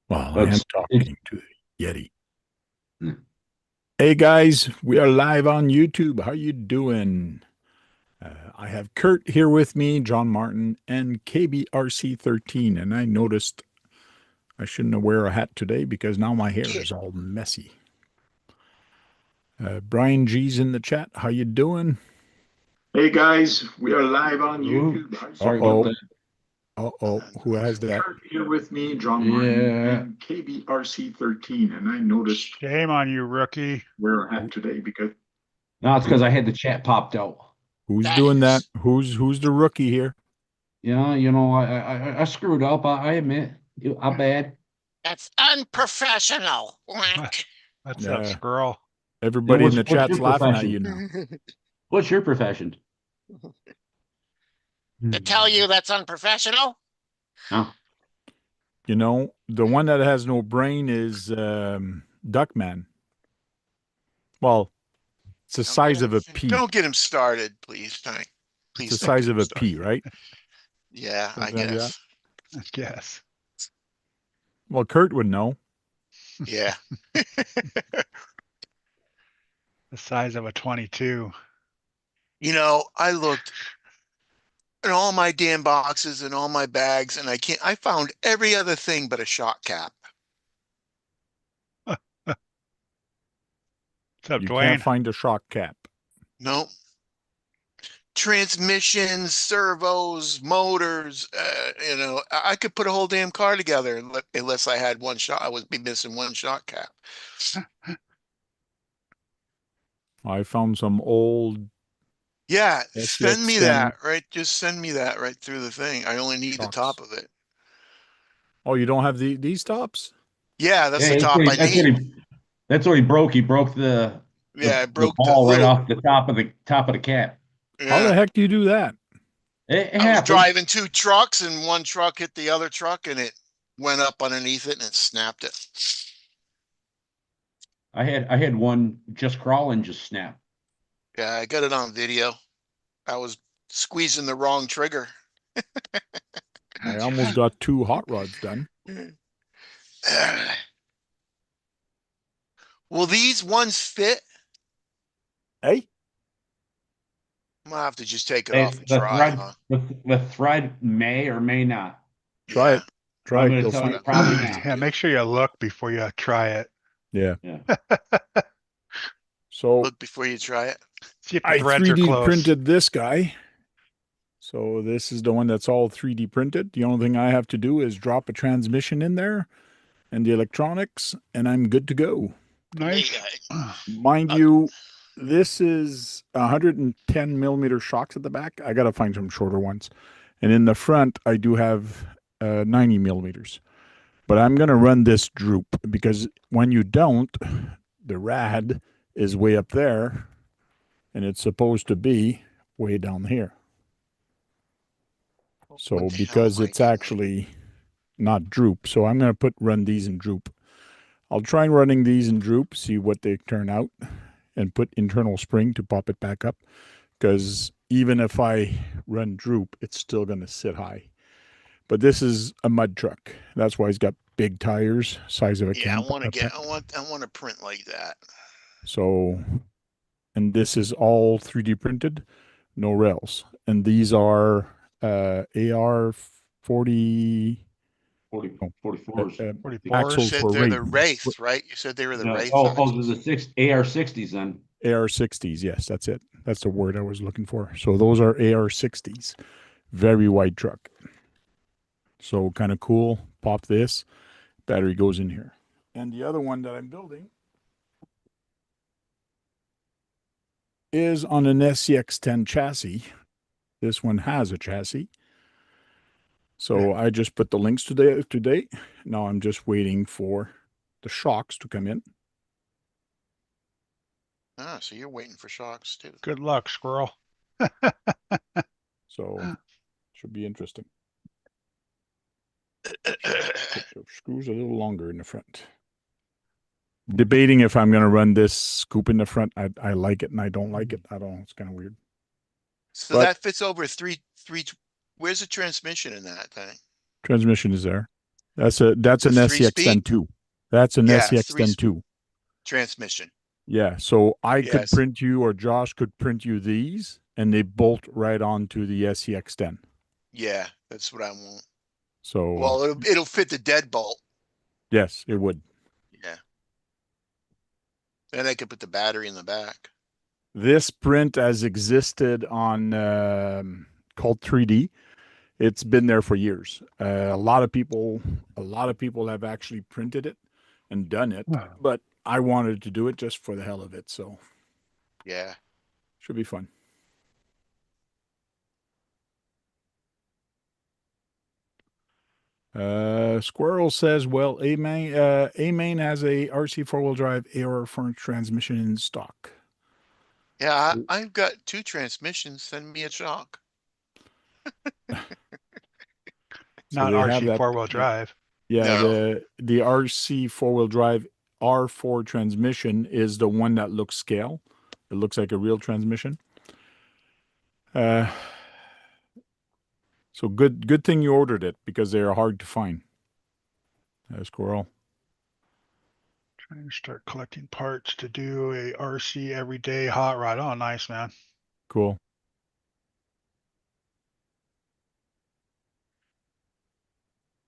Well, I am That's it. talking to the Yeti. Hey guys, we are live on YouTube. How you doing? I have Kurt here with me, John Martin, and KBRC13. And I noticed I shouldn't wear a hat today because now my hair Yeah. is all messy. Brian G's in the chat. How you doing? Hey guys, we are live on Ooh, YouTube. sorry about Uh-oh. that. Uh-oh. Who has that? Kurt here with me, John Martin, Yeah. and KBRC13. And I noticed Shame on you, rookie. wear a hat Who, today because No, it's who- because I had the chat popped out. who's That doing that? is Who's the rookie here? Yeah, I screwed up. I admit. I'm bad. that's unprofessional. Whack. That's that Yeah. squirrel. Everybody in the What's chat's your laughing at profession? you now. What's your profession? To tell you that's unprofessional? No. You know, the one that has no brain is Duckman. Well, it's the Don't get size him. of a pea. Don't get him started, please. It's the Please don't size get of him a started. pea, right? Yeah, I Something like that. guess. Yes. Well, Kurt would know. Yeah. The size of a 22. I looked in all my damn boxes and all my bags, and I found every other thing but a shock cap. What's up, You can't Dwayne? find a shock cap. No. Transmissions, servos, motors, I could put a whole damn car together unless I had one shot. I would be missing one shock cap. I found some old Yeah, send me SCX10 that, right? Just send me that right through the thing. I only need the top shocks. of it. Oh, you don't have these tops? Yeah, that's Yeah, the top I need. that's what he broke. He broke Yeah, I the broke the ball right little, off the top of the cap. How the yeah. heck do you do that? It I was happens. driving two trucks and one truck hit the other truck and it went up underneath it and it snapped it. I had one just crawling, just snap. Yeah, I got it on video. I was squeezing the wrong trigger. I almost got 2 hot rods done. Will these ones fit? Hey, I'm gonna have to just take it Hey, off and try, huh? the thread may or may not. try Yeah. it. But Try I'm it. going to You'll tell find. you probably not. Yeah, make sure you look before you try it. Yeah. Yeah. So Look before you try it. See if the I threads are 3D close. printed this guy. So this is the one that's all 3D printed. The only thing I have to do is drop a transmission in there and the electronics, and I'm good to go. Nice. Mind you, this is 110 millimeter shocks at the back. I got to find some shorter ones. And in the front, I do have 90 millimeters. But I'm going to run this droop because when you don't, the rad is way up there and it's supposed to be way down here. So What the hell because am I it's doing? actually not droop, so I'm going to run these in droop. I'll try running these in droop, see what they turn out, and put internal spring to pop it back up. Because even if I run droop, it's still going to sit high. But this is a mud truck. That's why it's got big tires, size of a Yeah, camp. I want to print like that. So, and this is all 3D printed, no rails. And these are AR 40 40, no, 44s. You 44s. axles said for they're rate. the Wraith, right? You said they were the No, Wraith the axles. six AR-60s then. AR-60s, yes, that's it. That's the word I was looking for. So those are AR-60s. Very wide truck. So kind of cool. Pop this. Battery goes in here. And the other one that I'm building is on an SCX10 chassis. This one has a chassis. So I just put the links today. Now I'm just waiting for the shocks to come in. Ah, so you're waiting for shocks too. Good luck, squirrel. So should be interesting. Put the screws a little longer in the front. Debating if I'm going to run this scoop in the front. I like it and I don't like it. I don't know. It's kind of weird. So But that fits over three. Where's the transmission in that thing? transmission is there. That's an The SCX three-speed? 10 2. That's an Yeah, SCX 10 2. transmission. Yeah, so I could Yes. print you, or Josh could print you these, and they bolt right onto the SCX 10. Yeah, that's what I want. So Well, it'll fit the deadbolt. yes, it would. Yeah. And I could put the battery in the back. This print has existed on called 3D. It's been there for years. A lot of people have actually printed it and done it, but I wanted to do it just for the hell of it. So Yeah. should be fun. Squirrel says, well, A-Main has a RC four-wheel drive AR front transmission in stock. Yeah, I've got 2 transmissions. Send me a shock. So Not they have RC that. four-wheel drive. Yeah, No. the RC four-wheel drive R4 transmission is the one that looks scale. It looks like a real transmission. So good thing you ordered it, because they are hard to find. Squirrel. Trying to start collecting parts to do a RC everyday hot rod. Oh, nice, man. Cool.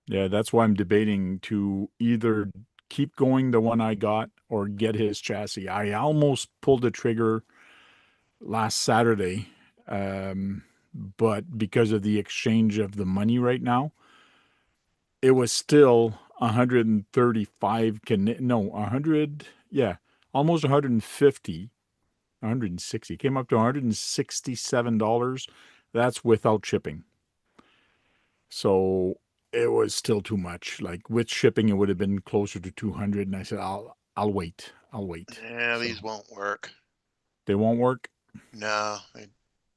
Yeah, that's why I'm debating to either keep going the one I got or get his chassis. I almost pulled the trigger last Saturday, but because of the exchange of the money right now, it was still 135 no, 100, yeah, almost 150, 160. Came up to $167. That's without shipping. So it was still too much. Like with shipping, it would have been closer to 200. And I said, I'll wait. I'll wait. Yeah, So these won't work. they won't work. No, they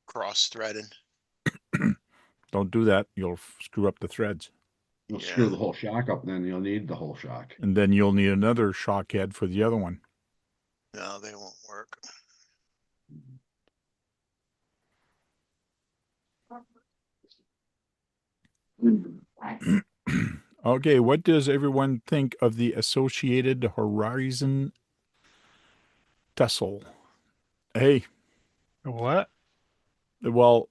cross-threaded. Don't do that. You'll screw up the threads. You'll Yeah. screw the whole shock up, then you'll need the whole shock. And then you'll need another shock head for the other one. No, they won't work. Okay, what does everyone think of the Associated Horizon tussle? Hey, What? well,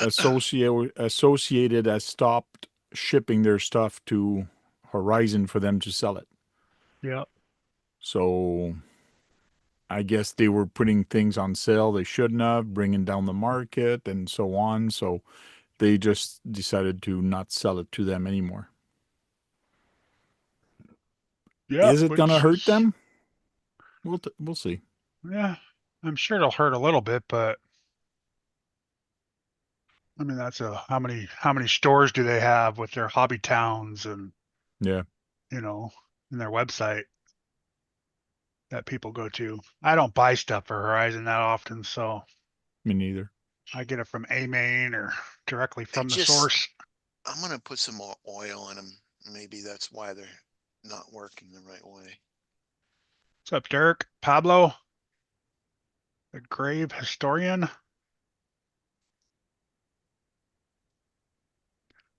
Associated has stopped shipping their stuff to Horizon for them to sell it. Yeah. So I guess they were putting things on sale they shouldn't have, bringing down the market and so on. So they just decided to not sell it to them anymore. Yeah. Is it going to hurt them? We'll see. Yeah. I'm sure it'll hurt a little bit, but I mean, that's how many stores do they have with their hobby towns and, Yeah. in their website that people go to. I don't buy stuff for Horizon that often, so Me neither. I get it from A-Main or directly from the just- source. I'm gonna put some more oil in them. Maybe that's why they're not working the right way. What's up, Dirk? Pablo? The grave historian?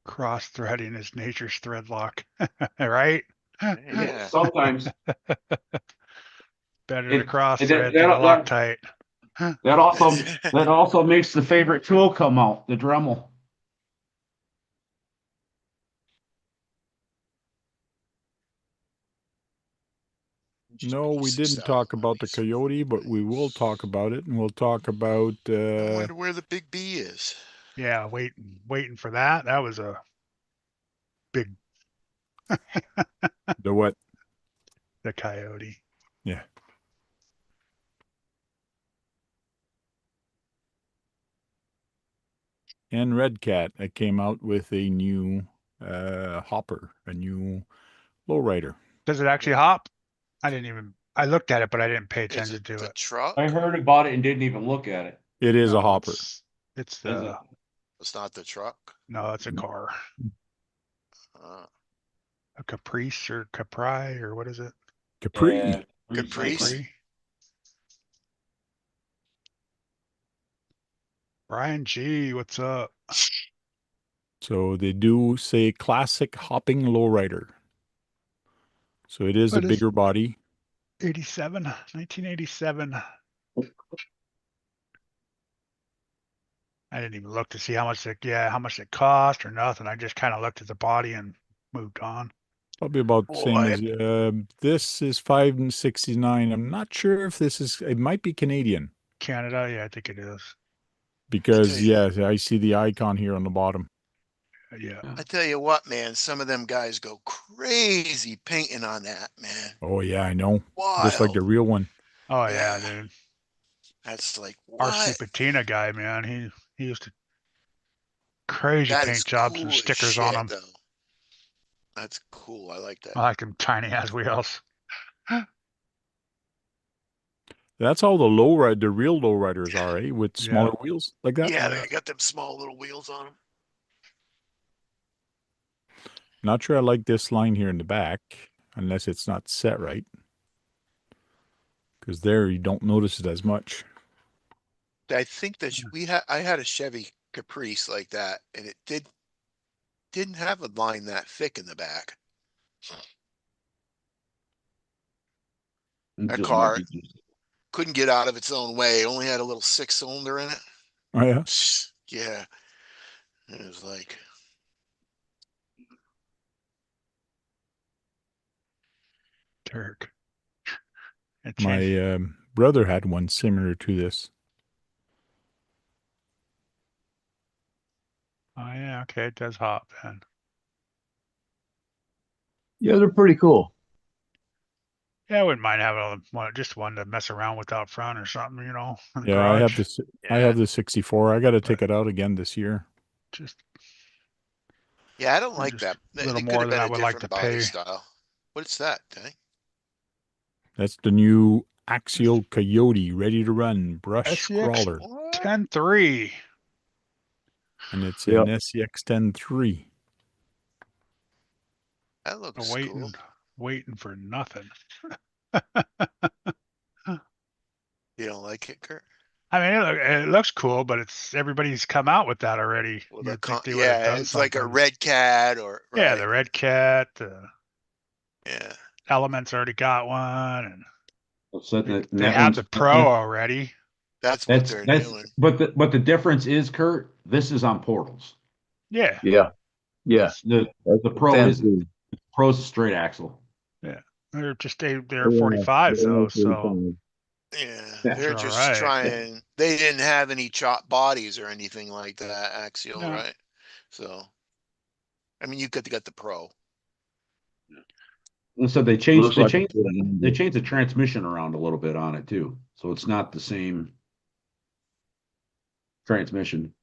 Cross-threading is nature's thread lock, right? Yeah. Sometimes Better to It- cross-thread that- than to that- Loctite. that also makes the favorite tool come out, the Dremel. No, we didn't talk about the Coyote, but we will talk about it, and we'll talk about I wonder where the big B is. Yeah, waiting for that. That was a big, the what? the Coyote. Yeah. And Red Cat came out with a new hopper, a new lowrider. Does it actually hop? I looked at it, but I didn't pay Is attention it to the it. truck? I heard about it and didn't even look at it. It is No, a hopper. It's Is it? It's not the truck. no, it's a car. Uh, A Caprice or Capri or what is it? Capri. Yeah, Caprice? Capri. Brian G, what's up? So they do say classic hopping lowrider. So it is a What is bigger body. 1987. I didn't even look to see how much it cost or nothing. I just kind of looked at the body and moved on. Probably about the same Boy. as this is 569. I'm not sure if this is. It might be Canadian Canada, yeah, I think it is. because you- yeah, I see the icon here on the bottom. Yeah. I tell you what, man, some of them guys go crazy painting on that, man. Oh yeah, I know. Wild. Just like the real one. Oh Yeah. yeah, dude. That's like, RC what? Patina guy, man. He used to crazy That paint is jobs cool and as stickers on shit, them. though. That's cool. I like that. I like them tiny ass wheels. That's how the real lowriders are, eh? With smaller wheels like that. Yeah, Yeah. they got them small little wheels on them. Not sure I like this line here in the back, unless it's not set right. Because there you don't notice it as much. I think that I had a Chevy Caprice like that, and it didn't have a line that thick in the back. It That just car might be- couldn't get out of its own way. It only had a little 6-cylinder in it. Oh yeah. Yeah. It was like, Turk. It My changed. brother had one similar to this. Oh yeah, okay, it does hop then. Yeah, they're pretty cool. Yeah, I wouldn't mind having just one to mess around with out front or something, in the Yeah, I have garage. this. I have the 64. I got to take But- it out again this year. Just yeah, I don't Or like just that. a little It could more have than been I a would like different to body pay. style. What's that, Danny? That's the new Axial Coyote, ready to run, brush SCX crawler, What? 10-3. and it's Yep. an SCX 10-3. That looks cool. Waiting for nothing. You don't like it, Kurt? I mean, it looks cool, but everybody's come out with that already. Well, You'd think they would have yeah, done it's like a something. red cat or Yeah, right. the Red Cat, Yeah. Element's already got one, and So they that have one's- the Pro already. That's what they're That's doing. but the difference is, Kurt, this is on portals. Yeah, Yeah. Yeah. The Pro is Fancy. Pro's a straight axle. they're 45 though, so Yeah, Yeah. they're All just right. trying. They didn't have any chop bodies or anything like that, axial, No. right? So, I mean, you got the Pro. And so they Looks changed like they changed the transmission around a little bit on it too. So it's not the same transmission.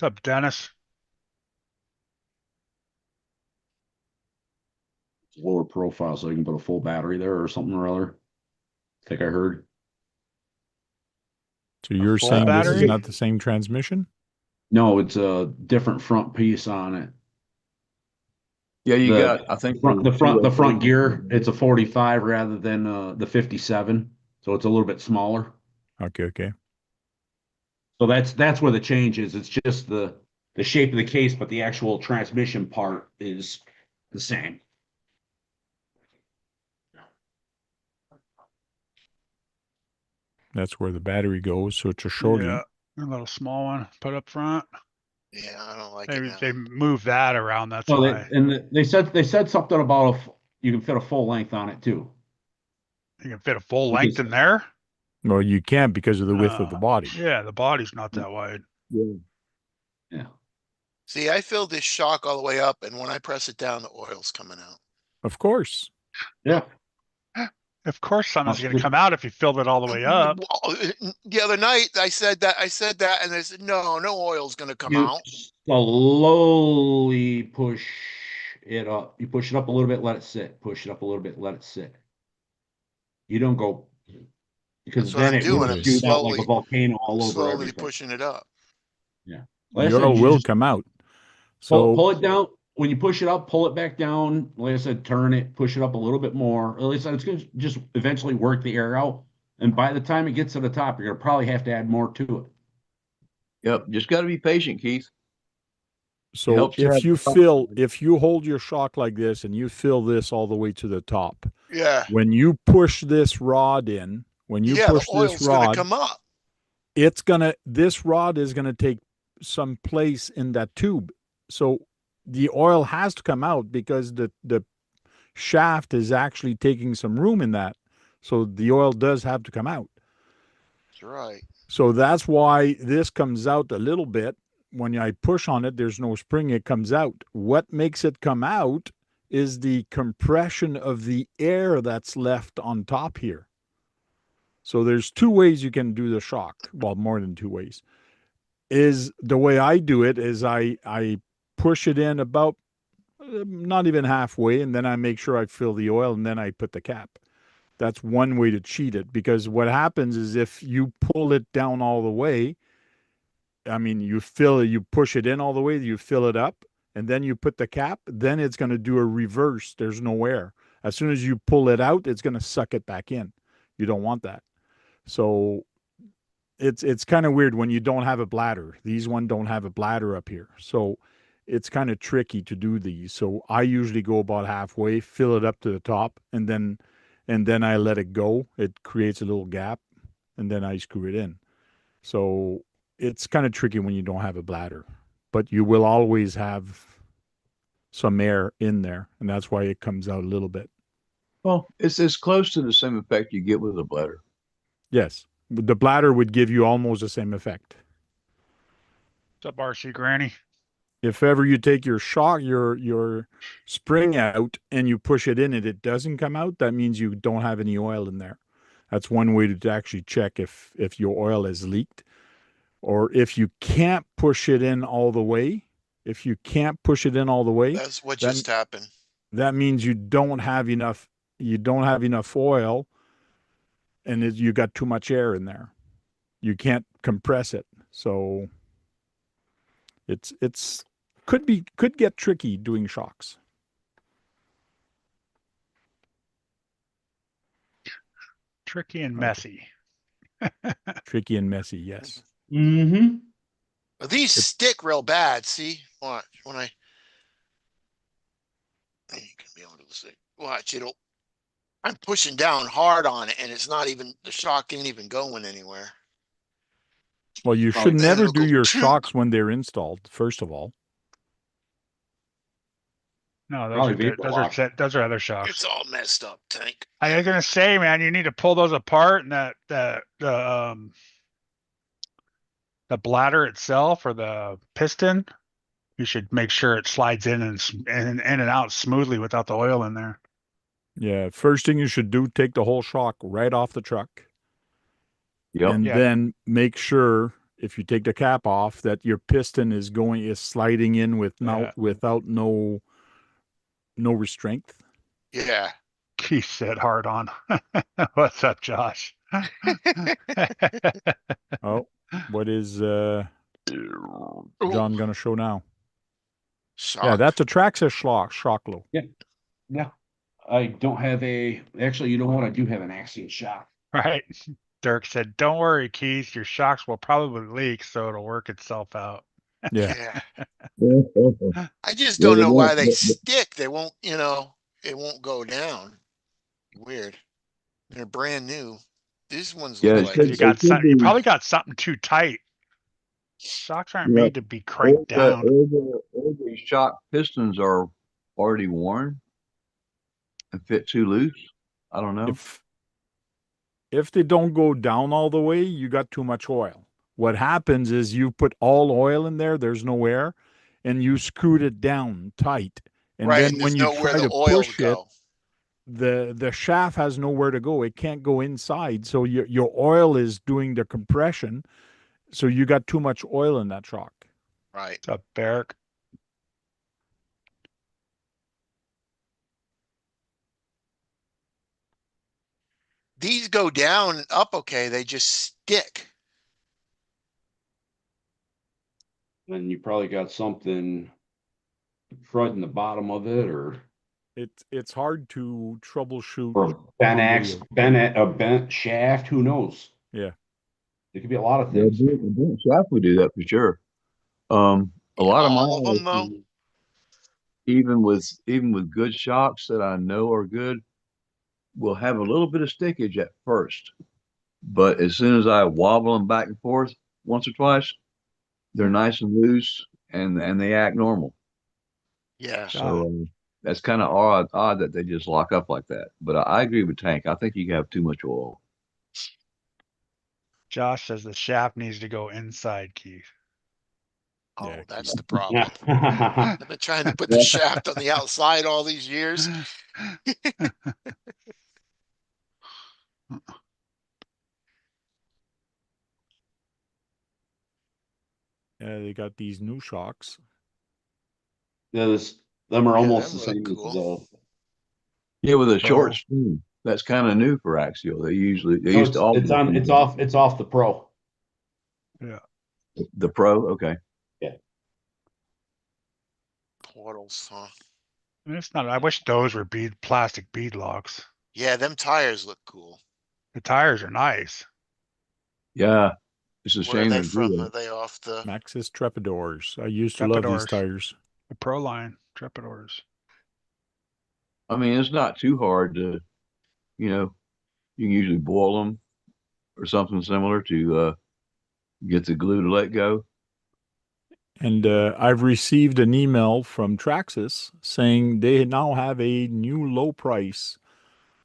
What's up, Dennis? It's lower profile, so you can put a full battery there or something or other. I think I heard. So you're full saying this is battery? not the same transmission? No, it's a different front piece on it. Yeah, you The got. I think The front gear, it's a 45 rather than the 57, so it's a little bit smaller. Okay, okay. So that's where the change is. It's just the shape of the case, but the actual transmission part is the same. That's where the battery goes. So it's a shorty. Yeah, a little small one put up front. Yeah, I don't like it now. They moved that around. That's Well, why they said something about you can fit a full length on it too. you can fit a full length in there. Well, you can't because of the width of the body. Yeah, the body's not that wide. Yeah. See, I filled this shock all the way up, and when I press it down, the oil's coming out. Of course. Yeah. Of course, something's going to come out if you filled it all the way up. The other night, I said that, and they said, no oil's gonna come You out. slowly push it up. You push it up a little bit, let it sit. Push it up a little bit, let it sit. You don't go because That's what then I'm it doing. will I'm shoot out like slowly- a volcano all over Slowly everything. pushing it up. Like I The said, oil you will just come out. pull, So pull it down. When you push it up, pull it back down. Like I said, turn it, push it up a little bit more. Like I said, it's going to just eventually work the air out. And by the time it gets to the top, you're gonna probably have to add more to it. Yep. Just got to be patient, Keith. So helps to have if you hold your shock like this and you fill this all the way to the top, Yeah. when you push this rod in, when you Yeah, the push this oil's gonna rod, come up. this rod is gonna take some place in that tube. So the oil has to come out because the shaft is actually taking some room in that. So the oil does have to come out. That's right. So that's why this comes out a little bit. When I push on it, there's no spring, it comes out. What makes it come out is the compression of the air that's left on top here. So there's two ways you can do the shock. Well, more than two ways. Is the way I do it is I push it in about not even halfway, and then I make sure I fill the oil, and then I put the cap. That's one way to cheat it, because what happens is if you pull it down all the way, I mean, you fill it, you push it in all the way, you fill it up, and then you put the cap, then it's going to do a reverse. There's no air. As soon as you pull it out, it's going to suck it back in. You don't want that. So it's kind of weird when you don't have a bladder. These one don't have a bladder up here. So it's kind of tricky to do these. So I usually go about halfway, fill it up to the top, and then I let it go. It creates a little gap, and then I screw it in. So it's kind of tricky when you don't have a bladder, but you will always have some air in there, and that's why it comes out a little bit. Well, it's as close to the same effect you get with a bladder. Yes, the bladder would give you almost the same effect. What's up, RC Granny? If ever you take your shock, your spring out and you push it in and it doesn't come out, that means you don't have any oil in there. That's one way to actually check if your oil is leaked. Or if you can't push it in all the way, That's what then just happened. that means you don't have enough oil, and you got too much air in there. You can't compress it. So it's could get tricky doing shocks. Tricky and messy. Tricky and messy, yes. Mm-hmm. But these stick real bad. See, watch when you can be able to see. Watch, I'm pushing down hard on it, and it's not even, the shock ain't even going anywhere. Well, you Probably should then never it'll do go your chunk. shocks when they're installed, first of all. No, Probably those vapor are lock. those are other shocks. It's all messed up, Tank. I was gonna say, man, you need to pull those apart, and the bladder itself or the piston, you should make sure it slides in and in and out smoothly without the oil in there. Yeah, first thing you should do, take the whole shock right off the truck. Yep. And Yeah. then make sure if you take the cap off that your piston is sliding in without no restraint. Yeah. Keith said hard on. What's up, Josh? Oh, what is John gonna show now? Shock. Yeah, that's a Traxxas shocklo. Yeah. I don't have actually, you know what? I do have an Axiom shock. Right. Dirk said, "Don't worry, Keith. Your shocks will probably leak, so it'll work itself out." Yeah. Yeah. I just don't know why they stick. They won't, it won't go down. Weird. They're brand new. These ones Yeah, look it like should- You it got should you be- probably got something too tight. Shocks aren't Yeah. made to be cranked down. All the shock pistons are already worn and fit too loose. I don't know. If they don't go down all the way, you got too much oil. What happens is you put all oil in there, there's no air, and you screwed it down tight. And right. then And when there's you nowhere try the to oil push would it, go. the shaft has nowhere to go. It can't go inside. So your oil is doing the compression. So you got too much oil in that shock. Right. What's up, Barrick? These go down up okay. They just stick. And you probably got something crud in the bottom of it, or it's hard to troubleshoot. Or bent on axe, video. a bent shaft, who knows? Yeah. It could be a lot of Yeah, things. bent shaft would do that for sure. A lot of All of them though. mine, even with good shocks that I know are good, will have a little bit of stickage at first. But as soon as I wobble them back and forth once or twice, they're nice and loose and they act normal. Yeah. So that's kind of odd that they just lock up like that. But I agree with Tank. I think you have too much oil. Josh says the shaft needs to go inside, Keith. Oh, Yeah, that's the problem. I've been trying to put the shaft on the outside all these years. they got these new shocks. Those, them are Yeah, almost them the look same as cool. Yeah, with a short Pro. spoon. That's kind of new for Axial. They used no, to always it's off the Pro. Yeah. the Pro. Okay. Portals, huh? I mean, it's not. I wish those were plastic bead locks. Yeah, them tires look cool. The tires are nice. Yeah, it's a Where are shame they to from? do Are that. they off the? Maxxis Trepidors. I used to love these Trepidors. tires. The Pro line Trepidors. I mean, it's not too hard to, you know, you can usually boil them or something similar to get the glue to let go. And I've received an email from Traxxas saying they now have a new low price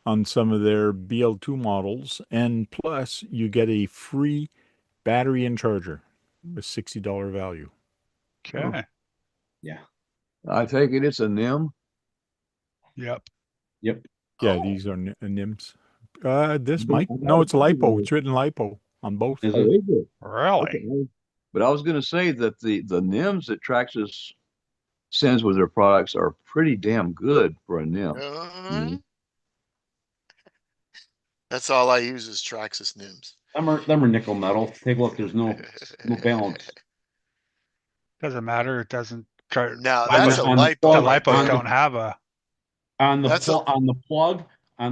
on some of their BL2 models, and plus you get a free battery and charger with $60 value. Okay. Yeah. I take it it's a NIM. Yep. Yep. Yeah, Oh, these are NIMS. This I might got no, a it's couple LiPo. of It's written LiPo on both. Is Oh, it? is it? Really? Okay. But I was going to say that the NIMs that Traxxas sends with their products are pretty damn good for a NIM. uh, that's all I use is Traxxas NIMS. Them are nickel metal. Take a look. There's no balance. Doesn't matter. It doesn't. Try, Now On that's the a on the the lipo plug, right lipos on there. don't the have a. on the That's a on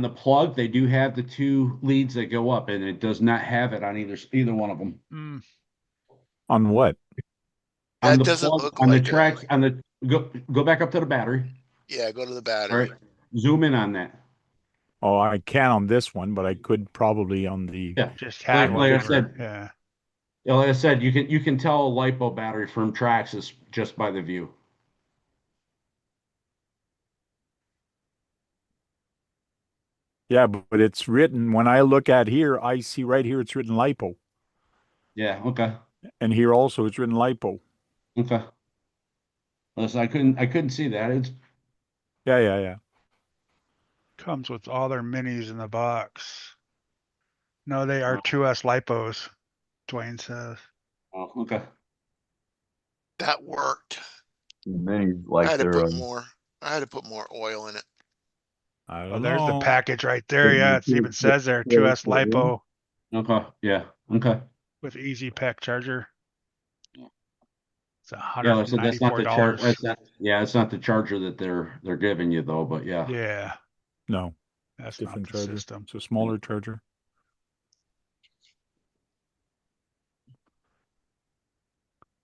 the plug, they do have the two leads that go up, and it does not have it on either one of them. Mm, On what? On that the doesn't plug, look on the like a. tracks, on the go back up to the battery. Yeah, go to the All battery. right, zoom in on that. Oh, I can on this one, but I could probably on the. Yeah, just had one. like I for- said, Yeah. like I said, you can tell a lipo battery from Traxxas just by the view. Yeah, but it's written when I look at here, I see right here it's written LiPo, Yeah. Okay. and here also it's written LiPo. Okay. Listen, I couldn't see that. It's Yeah. Comes with all their minis in the box. No, they are 2S lipos. Dwayne says. oh, okay. That worked. Many I like had to their put more. I had to put more oil in it. I Oh, don't there's the know. package right there. Yeah, it even says there 2S lipo Okay. Yeah. Okay. with easy pack charger. It's Yeah, like I said, that's not the charge. $194. That's not. Yeah, it's not the charger that they're giving you though. But yeah. Yeah, No, that's not different the charger. system. It's a smaller charger.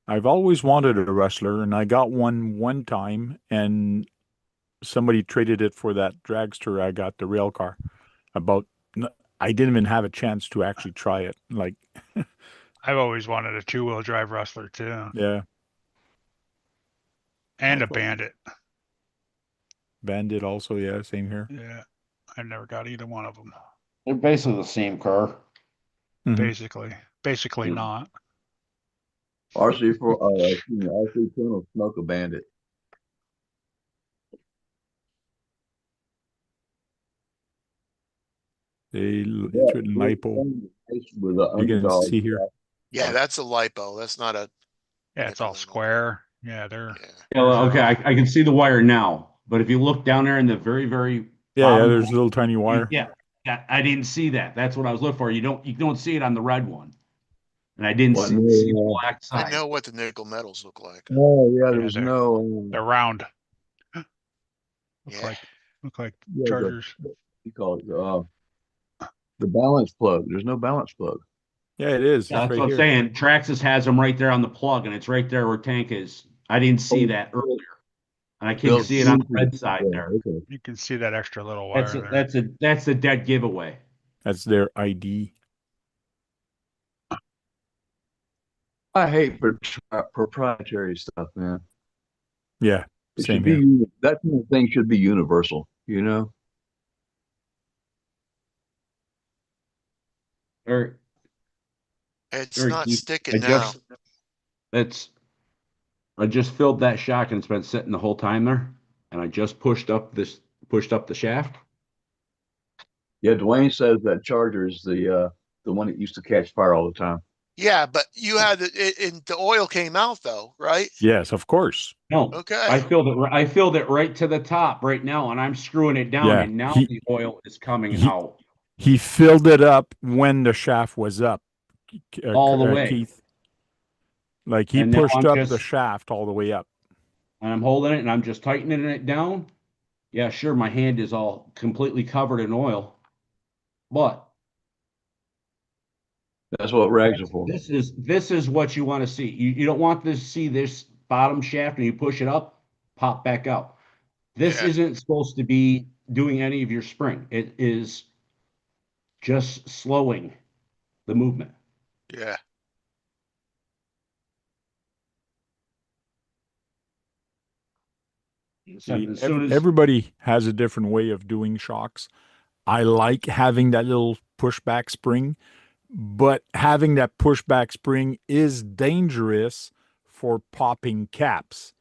I've always wanted a wrestler, and I got one time, and somebody traded it for that dragster I got, the rail car. I didn't even have a chance to actually try it. Like, I've always wanted a 2-wheel drive Rustler too, yeah, and I a thought- Bandit. Bandit also, yeah, same here. Yeah, I never got either one of them. They're basically the same car. Mhm. Basically Mm. not. RC10 will smoke a Bandit. It's written LiPo. With the You can underdog. see here. Yeah, that's a lipo. That's not a. Yeah, it's all nickel. square. Yeah, they're. Yeah. Yeah, well, okay, I can see the wire now, but if you look down there in the very Yeah, bottom there's a corner, little tiny wire. yeah, I didn't see that. That's what I was looking for. You don't see it on the red one, and I didn't What, see the black I side. know what the nickel metals look like. Oh yeah, Yeah, there's they're- no. They're round. Look Yeah. like Look like Yeah, chargers. you call it the balance plug. There's no balance plug. Yeah, it is. Yeah, It's that's right what I'm here. saying. Traxxas has them right there on the plug, and it's right there where tank is. I didn't see Oh, that earlier, and I can built see it on the into the red side yeah, there. okay. You can see that extra little That's wire a, there. that's a dead giveaway. That's their ID. I hate proprietary stuff, man. Yeah, It same should here. be that kind of thing should be universal, you know? Or It's or not you, I sticking now. just that's I just filled that shock and it's been sitting the whole time there, and I just pushed up the shaft. Yeah, Dwayne says that Charger is the one that used to catch fire all the time. Yeah, but you had and the oil came out though, right? Yes, of course. No, Okay. I filled it right to the top right now, and I'm screwing it down, Yeah, and now he the oil is coming he out he filled it up when the shaft was up. all the way. Keith, like he And now pushed I'm up the just shaft all the way up. and I'm holding it and I'm just tightening it down. Yeah, sure, my hand is all completely covered in oil, but That's what rags are for. this is what you want to see. You don't want to see this bottom shaft and you push it up, pop back out. This Yeah. isn't supposed to be doing any of your spring. It is just slowing the movement. Yeah. See, As soon as everybody has a different way of doing shocks. I like having that little pushback spring, but having that pushback spring is dangerous for popping caps,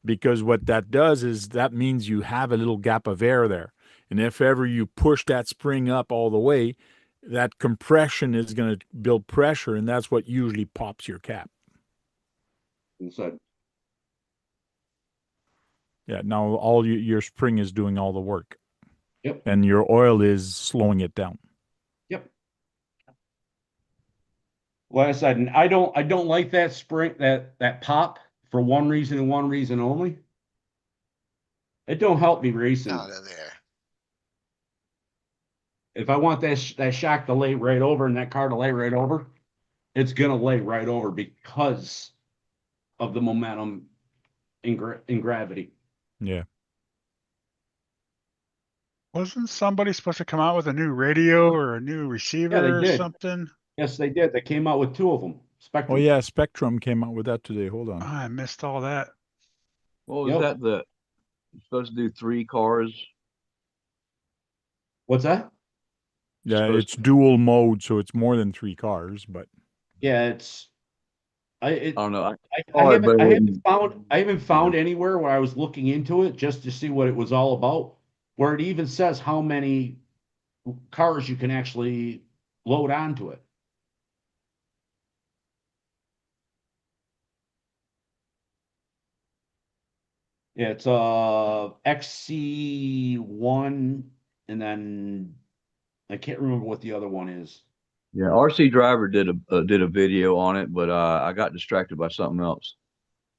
because what that does is that means you have a little gap of air there. And if ever you push that spring up all the way, that compression is going to build pressure, and that's what usually pops your cap. inside, Yeah, now your spring is doing all the work, yep, and your oil is slowing it down. yep. Like I said, and I don't like that spring that pop for one reason and one reason only. It don't help me racing. Out of there. If I want that shock to lay right over and that car to lay right over, it's gonna lay right over because of the momentum in gravity. Yeah. Wasn't somebody supposed to come out with a new radio or a new Yeah, they receiver or did. something? Yes, they did. They came out with two of them. Oh Spectrum. yeah, Spectrum came out with that today. Hold on. I missed all that. What was Yep. that? You're supposed to do 3 cars. What's that? Yeah, Supposed it's dual mode, so it's more than 3 cars, but Yeah, it's I don't know. I saw it, but it I haven't found anywhere where I was looking into it just to see what it was all about, where it even says how many cars you can actually load onto it. Yeah, it's XC1, and then I can't remember what the other one is. yeah, RC Driver did a video on it, but I got distracted by something else.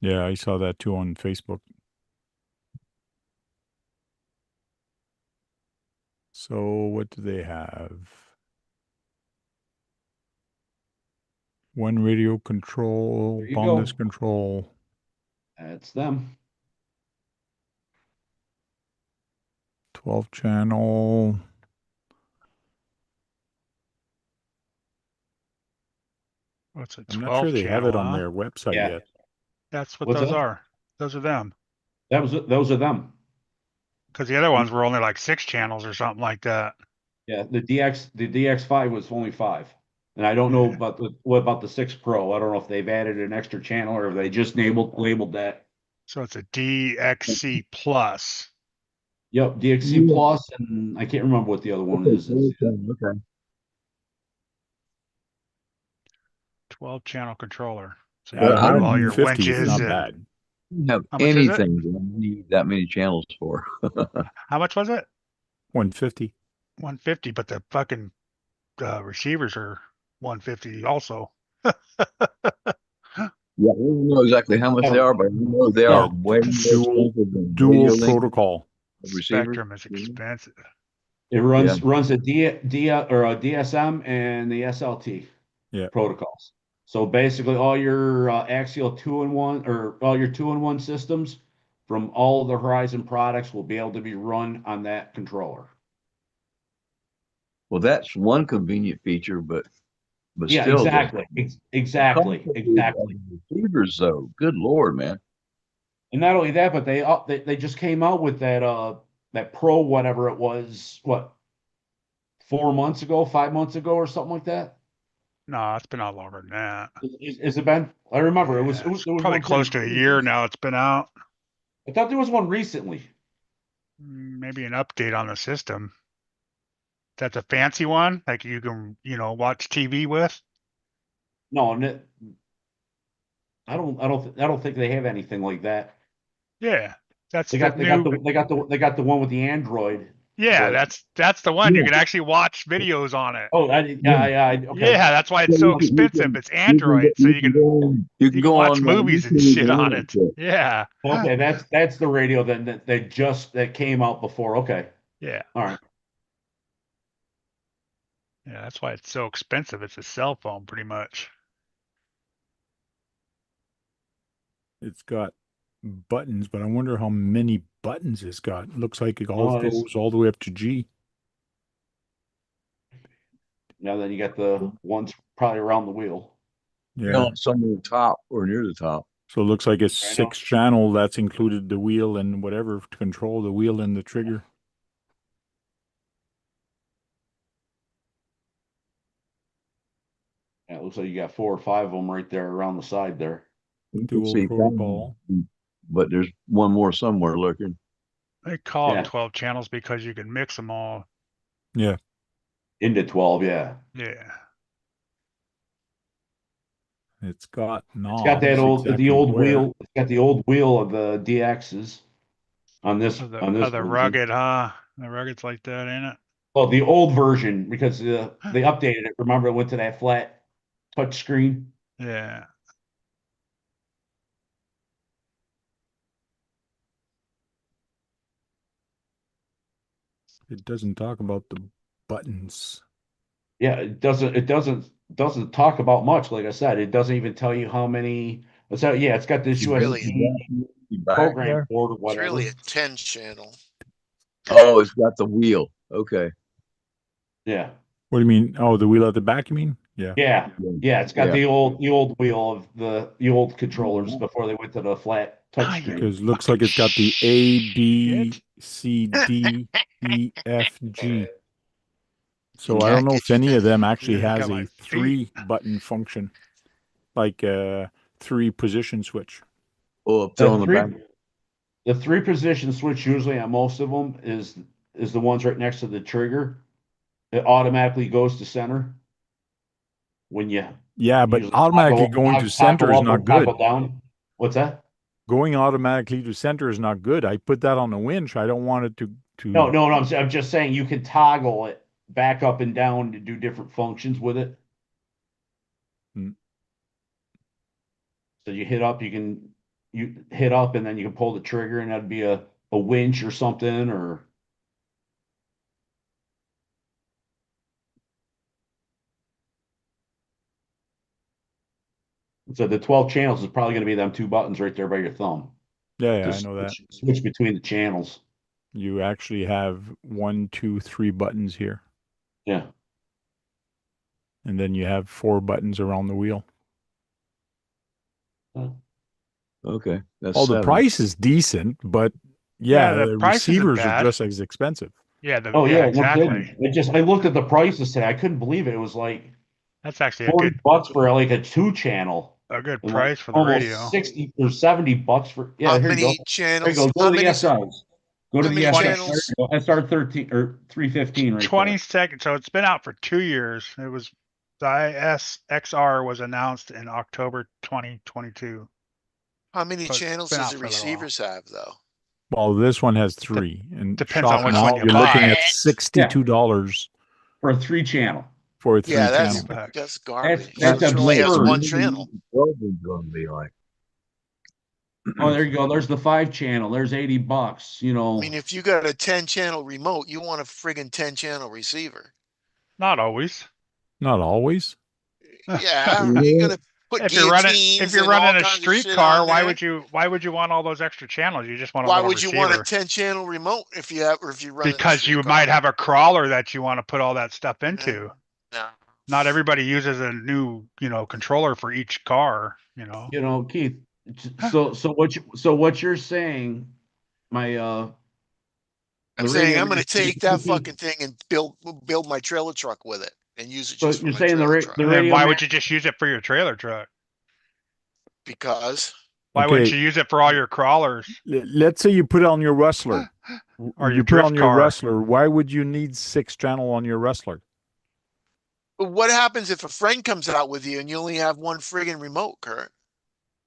yeah, I saw that too on Facebook. So what do they have? One radio control, There you bonus go. control. That's them. 12 channel. What's a I'm not sure 12 they have it channel, on huh? their website Yeah. yet. That's what What's those that? are. Those are them. Those are them. Because the other ones were only like 6 channels or something like that. Yeah, the DX5 was only 5. And I don't know Yeah. about what about the 6 Pro? I don't know if they've added an extra channel or if they just labeled that. So it's a DXC plus. Yep, DXC Yeah. Plus, and I can't remember what the other one is. Okay. 12 channel controller. So you But can I do all your 150 is winches not and bad. don't have how much is it? anything that I need that many channels for. How much was it? 150. 150, but the fucking receivers are 150 also. Yeah, I don't know exactly how much they are, but I know they Yeah, are way more dual expensive than dual radio link. protocol. receiver. Spectrum is expensive. It runs a DSM and the SLT Yeah. protocols. So basically, all your axial 2-in-1 or all your 2-in-1 systems from all of the Horizon products will be able to be run on that controller. Well, that's one convenient feature, but Yeah, still, exactly, exactly. Receivers, though, good Lord, man. And not only that, but they just came out with that Pro whatever it was, what, 4 months ago, 5 months ago, or something like that. No, it's been out longer than that. Is it been? I remember it was probably one close to a year now. It's been out. I thought there was one recently. Maybe an update on the system. That's a fancy one, like you can, watch TV with. No, I don't think they have anything like that. Yeah, that's They the got new. they got the one with the Android. Yeah, but- that's the one. You can actually watch videos on it. Oh, okay. Yeah, that's why it's so expensive. It's Android, so you can go watch on movies and shit on it. Yeah. Okay, that's the radio then that came out before. Okay. Yeah. All right. Yeah, that's why it's so expensive. It's a cell phone, pretty much. It's got buttons, but I wonder how many buttons it's got. It looks like it all Oh, goes all the way up to G. Now then you got the ones probably around the wheel. Yeah. Some on the top or near the top. So it looks like it's I know. 6 channel. That's included the wheel and whatever to control the wheel and the trigger. Yeah, it looks like you got 4 or 5 of them right there around the side there. Dual protocol. But there's one more somewhere lurking. They call Yeah. it 12 channels because you can mix them all. Yeah. Into 12, yeah. Yeah. It's got knobs. It's got that exactly the old where. wheel. It's got the old wheel of the DXs on this Of the version. rugged, huh? The rugged's like that, ain't it? Oh, the old version because they updated it. Remember, it went to that flat touch screen. Yeah. It doesn't talk about the buttons. Yeah, it doesn't talk about much. Like I said, it doesn't even tell you how many. So yeah, it's got this USB program board or It's whatever. really a 10 channel. Oh, it's got the wheel. Okay. Yeah. What do you mean? Oh, the wheel at the back, you mean? Yeah. Yeah. It's got the old wheel of the old controllers before they went to the flat touch screen. Because it looks like it's got the A, B, C, D, E, F, G. So I don't know if any of them actually has a 3-button function, like a 3-position switch. Oh, up on the back. The 3-position switch usually on most of them is the ones right next to the trigger. It automatically goes to center when you. Yeah, but automatically going to center is not good. Down. What's that? Going automatically to center is not good. I put that on the winch. I don't want it to. No. I'm just saying you can toggle it back up and down to do different functions with it. So you hit up, you hit up, and then you can pull the trigger, and that'd be a winch or something, or. So the 12 channels is probably going to be them 2 buttons right there by your thumb. Yeah, I know that. Switch between the channels. You actually have 1, 2, 3 buttons here. Yeah. And then you have 4 buttons around the wheel. Okay. That's the price is decent, but the receivers are just as expensive. Yeah. Exactly. I looked at the prices today. I couldn't believe it. It was like that's actually $40 for like a 2-channel. A good price for the radio. Almost 60 or $70 for. Yeah, how here many you go. channels? There you go. Go to the SRs. Go to the channels? SR 13 or 315 right 20 seconds. So it's been out for 2 years. It was the ISXR was announced in October 2022. How many channels does the receivers have, though? Well, this one has 3, and depends on which one you're looking at $62 for a 3-channel. For a 3-channel. That's garbage. That's it only has absurd. 1 channel. Going to be like. Oh, there you go. There's the 5-channel. There's $80. You I know, mean, if you got a 10-channel remote, you want a friggin' 10-channel receiver. Not always. Not always. Yeah, you're gonna put If you're running guillotines and all a kinds of street shit car, on there. why would you want all those extra channels? You just want a Why little would you want a receiver. 10-channel remote if you run in a Because you street might car? have a crawler that you want to put all that stuff into. No. Not everybody uses a new, controller for each car, Keith. So what you're saying, my I'm the saying radio I'm gonna master take that could be- fucking thing and build my trailer truck with it and use it So just for you're my saying trailer truck. the And then radio why would ma- you just use it for your trailer truck? Because Why wouldn't Okay. you use it for all your crawlers Let's say you put it on your Rustler. or You your put it on drift your car? Rustler. Why would you need 6-channel on your Rustler? what happens if a friend comes out with you and you only have one friggin' remote, Kurt?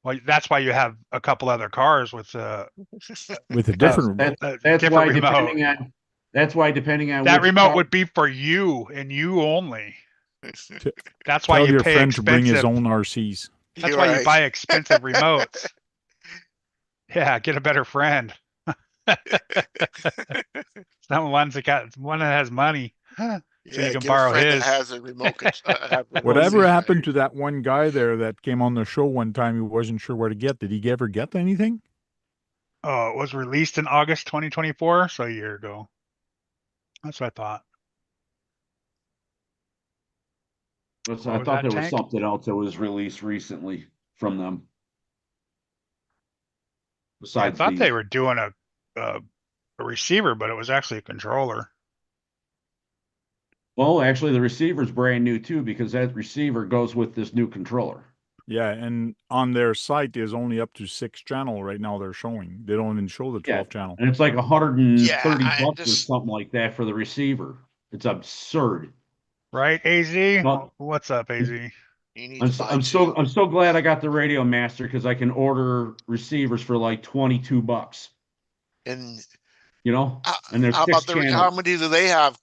Well, that's why you have a couple other cars with With a different remote. a that's different why remote. depending on That which remote car- would be for you and you only. T- That's why Tell you your pay friend to bring his expensive. own RCs. That's You're why you right. buy expensive remotes. Yeah, get a better friend. One that has money. So Yeah, you can get a borrow friend his. that has a remote. Whatever receiver. happened to that one guy there that came on the show one time? He wasn't sure where to get. Did he ever get anything? Oh, it was released in August 2024, so a year ago. That's what I thought. I What was thought that, there was Tank? something else that was released recently from them. I Besides thought these. they were doing a receiver, but it was actually a controller. Well, actually, the receiver's brand new too because that receiver goes with this new controller. Yeah, and on their site is only up to 6-channel right now. They're showing. They don't even show the 12-channel. And it's like $130 Yeah, or something like that for the receiver. It's absurd. Right, AZ? Well, What's up, AZ? you need to buy I'm two. so glad I got the Radio Master because I can order receivers for like $22. And And there's how 6 about how channels. many do they have,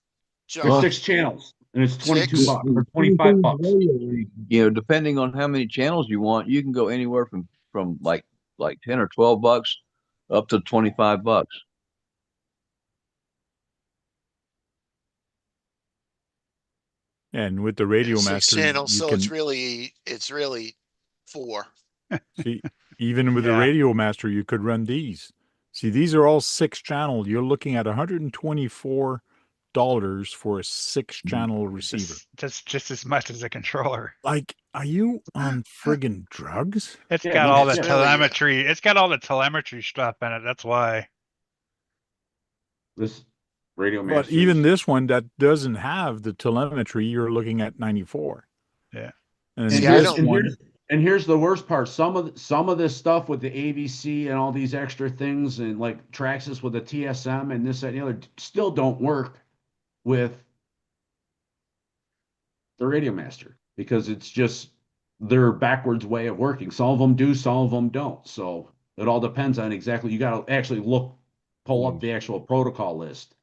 There's John? 6 channels, and it's 22 Six? bucks or $25. Depending on how many channels you want, you can go anywhere from like 10 or 12 bucks up to 25 bucks. And with the Radio Six Master, channels, you so can it's really 4. see, even with the Yeah. Radio Master, you could run these. See, these are all 6-channel. You're looking at $124 for a 6-channel receiver. Just as much as a controller. Like, are you on friggin' drugs? It's Yeah, got no, all the it's really, telemetry. It's got all the telemetry stuff in it. That's why. This Radio But Master. even this one that doesn't have the telemetry, you're looking at 94. Yeah. And See, I this don't- one, And here's the worst part. Some of this stuff with the AVC and all these extra things and like Traxxas with the TSM and this, that, and the other still don't work with the Radio Master because it's just their backwards way of working. Some of them do, some of them don't. So it all depends on exactly. You got to actually pull up the actual protocol list.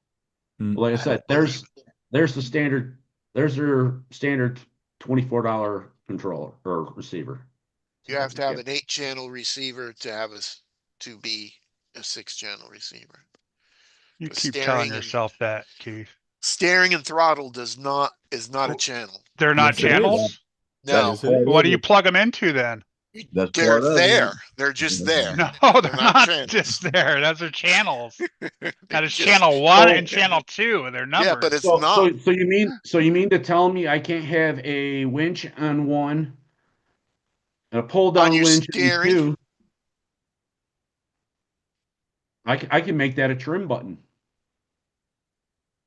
Mm. Like I said, there's the standard. There's their standard $24 controller or receiver. You have to have an 8-channel receiver to be a 6-channel receiver. You The keep steering telling and- yourself that, Keith. Steering and throttle is not a channel. They're not Yes, it is. channels? No, Yes, it is. What do you plug them into then? That's they're part of it. there. They're just there. No, they're not not channels. just there. Those are channels. They're That is just- channel 1 So- and channel 2. They're numbered. Yeah, but it's So, not. so you mean to tell me I can't have a winch on one, a pull down On your winch on steering? 2? I can make that a trim button.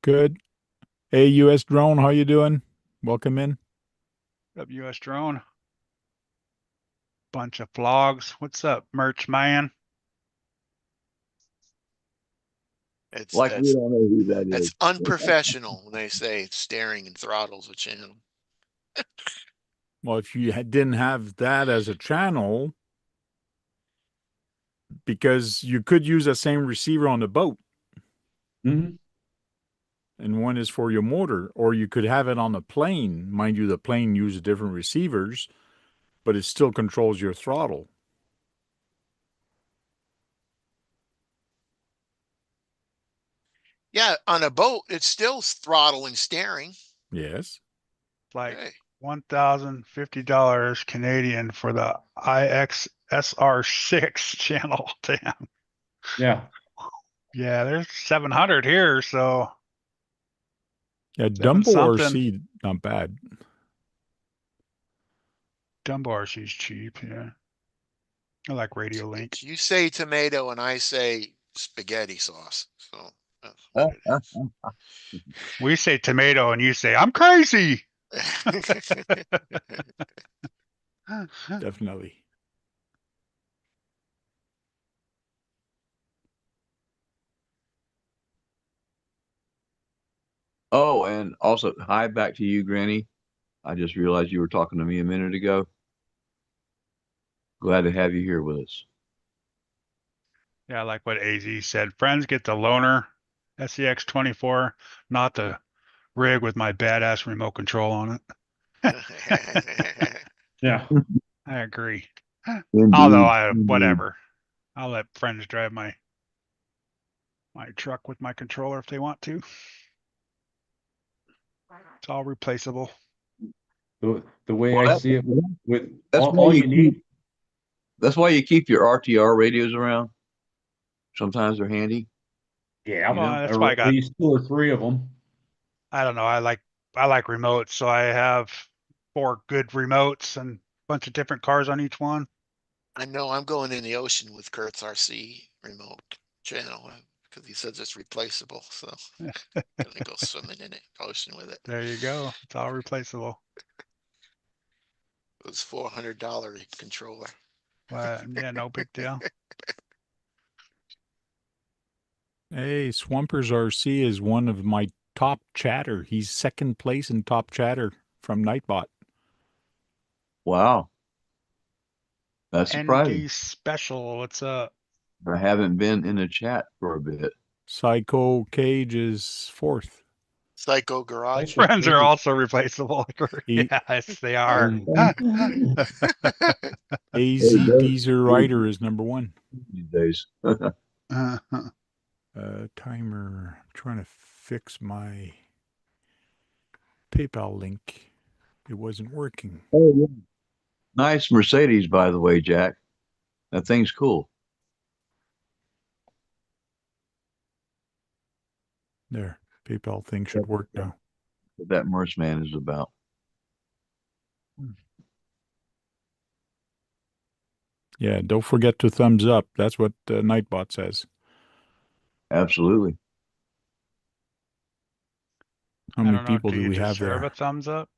good. Hey, US Drone, how you doing? Welcome in. WS Drone. Bunch of vlogs. What's up, merch man? It's Like we that's, don't know who that that's is. unprofessional when they say steering and throttle's a channel. Well, if you didn't have that as a channel, because you could use the same receiver on the boat, Mm-hmm. and one is for your motor, or you could have it on a plane. Mind you, the plane uses different receivers, but it still controls your throttle. Yeah, on a boat, it's still throttle and steering. Yes. Like Hey, $1,050 Canadian for the IXSR6 channel. Damn. Yeah. Yeah, there's 700 here, so Yeah, 7 Dumbo something. RC, not bad. Dumbo RC's cheap, yeah. I like Radio Link. you say tomato and I say spaghetti sauce. So that's what it We say tomato and you say, I'm crazy. is. Definitely. Oh, and also, hi back to you, Granny. I just realized you were talking to me a minute ago. Glad to have you here with us. Yeah, I like what AZ said. Friends get the loaner SEX 24, not the rig with my badass remote control on it. Yeah. I agree. Indeed. Although Indeed. whatever. I'll let friends drive my truck with my controller if they want to. It's all replaceable. The way Well, I see it with that's why all you need. that's why you keep your RTR radios around. Sometimes they're handy. Yeah. You know? That's why I At got, least 2 or 3 of them. I don't know, I like remotes, so I have 4 good remotes and a bunch of different cars on each one. I know I'm going in the ocean with Kurt's RC remote channel because he says it's replaceable. So gonna go swimming in it, ocean with it. There you go. It's all replaceable. It was $400 controller. But yeah, no big deal. Hey, Swampers RC is one of my top chatter. He's second place in top chatter from Nightbot. Wow. That's surprising. ND Special, what's up? I haven't been in a chat for a bit. Psycho Cage is fourth. Psycho Garage. Friends are also replaceable. He- Yes, they are. AZ Deezer Rider is number 1. These days. Timer. I'm trying to fix my PayPal link. It wasn't working. Oh, yeah. Nice Mercedes, by the way, Jack. That thing's cool. There. PayPal thing should work now. What that Merce man is about. Yeah, don't forget to thumbs up. That's what Nightbot says. Absolutely. How I many don't know. people Do do you we have deserve there? a thumbs up?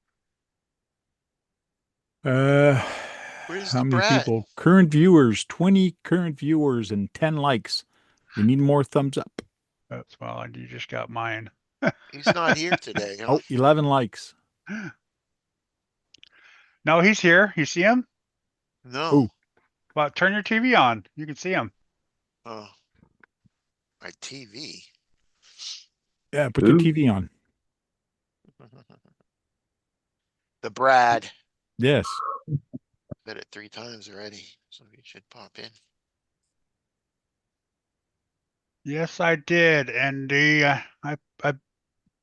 Where's How the many brat? people? Current viewers, 20 current viewers and 10 likes. We need more thumbs up. That's well, you just got mine. He's not here today, huh? Oh, 11 likes. No, he's here. You see him? No. Ooh. Well, turn your TV on. You can see him. Oh. My TV. Yeah, put Who? the TV on. The Brad. Yes. Said it 3 times already, so he should pop in. Yes, I did. And I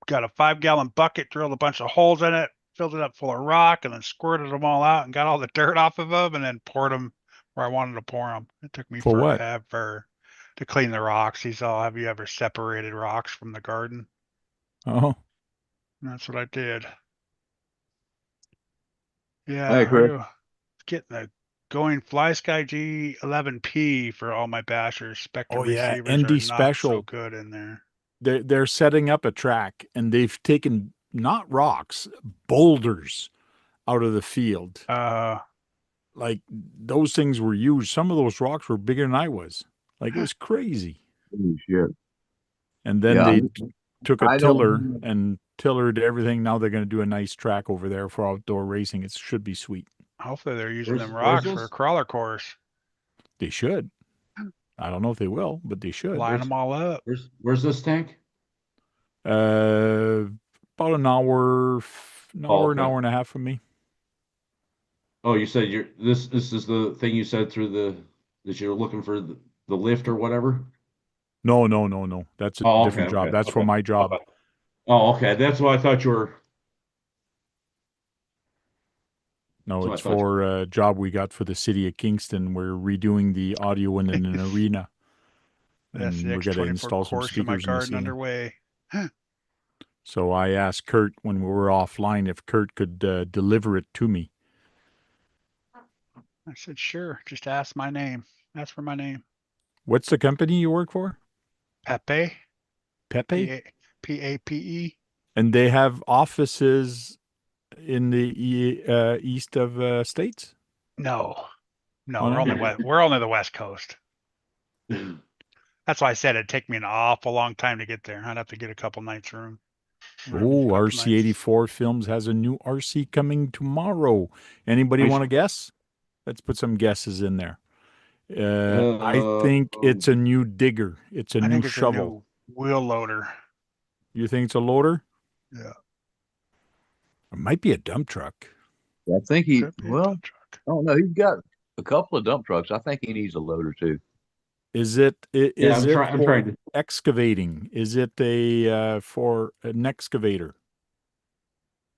got a 5-gallon bucket, drilled a bunch of holes in it, filled it up full of rock, and then squirted them all out and got all the dirt off of them, and then poured them where I wanted to pour them. It took me For what? forever to clean the rocks. He's all, have you ever separated rocks from the garden? Oh, And that's what I did. Hey, Yeah, Chris. I was getting a going Fly Sky G11P for all my bashers. Spectre oh yeah. receivers are ND not so Special. good in there. They're setting up a track and they've taken not rocks, boulders out of the field. Like those things were used. Some of those rocks were bigger than I was. Like it was crazy. Holy shit. And then Yeah, they took a I tiller don't. and tillered everything. Now they're going to do a nice track over there for outdoor racing. It should be sweet. Hopefully they're using them Where's rocks for a this? crawler course. They should. I don't know if they will, but they should. Line them all up. Where's this tank? About an hour, an okay. hour and a half from me. Oh, you said this is the thing you said through that you're looking for the lift or whatever? No, no, no, no. That's a Oh, different job. That's for okay. my job. Oh, okay. That's what I thought you were. No, That's it's what I thought. for a job we got for the city of Kingston. We're redoing the audio in an arena, That's the and we're going to X24 install some course in my speakers in the garden ceiling. underway. So I asked Kurt when we were offline if Kurt could deliver it to me. I said, sure. Just ask my name. Ask for my name. What's the company you work for? Pepe. Pepe? P-A-P-E. And they have offices in the east of states? No. No, Oh, no? we're only the West Coast. That's why I said it'd take me an awful long time to get there. I'd have to get a couple nights room. Oh, RC84 Films has a new RC coming tomorrow. Anybody want to guess? Let's put some guesses in there. I think it's a new digger. It's a new shovel. A new wheel loader. You think it's a loader? Yeah. It might be a dump truck. I think I don't know. He's got a couple of dump trucks. I think he needs a loader too. Is it I'm trying to excavating? Is it for an excavator?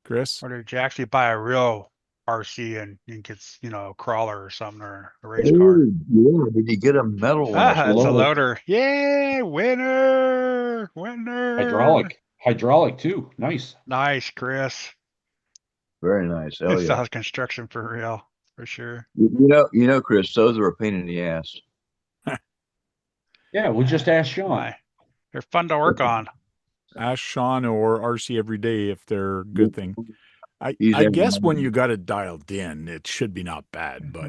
Chris? Or did you actually buy a real RC and get, a crawler or something, or a race car? Yeah, did you get a metal one? It's a loader. Yay, winner! hydraulic too. Nice. Nice, Chris. Very nice. Oh This yeah. sounds construction for real, for sure. You know, Chris, those are a pain in the ass. Yeah, we'll just ask Sean. They're fun to work on. Ask Sean or RC every day if they're a good thing. I guess when you got it dialed in, it should be not bad, but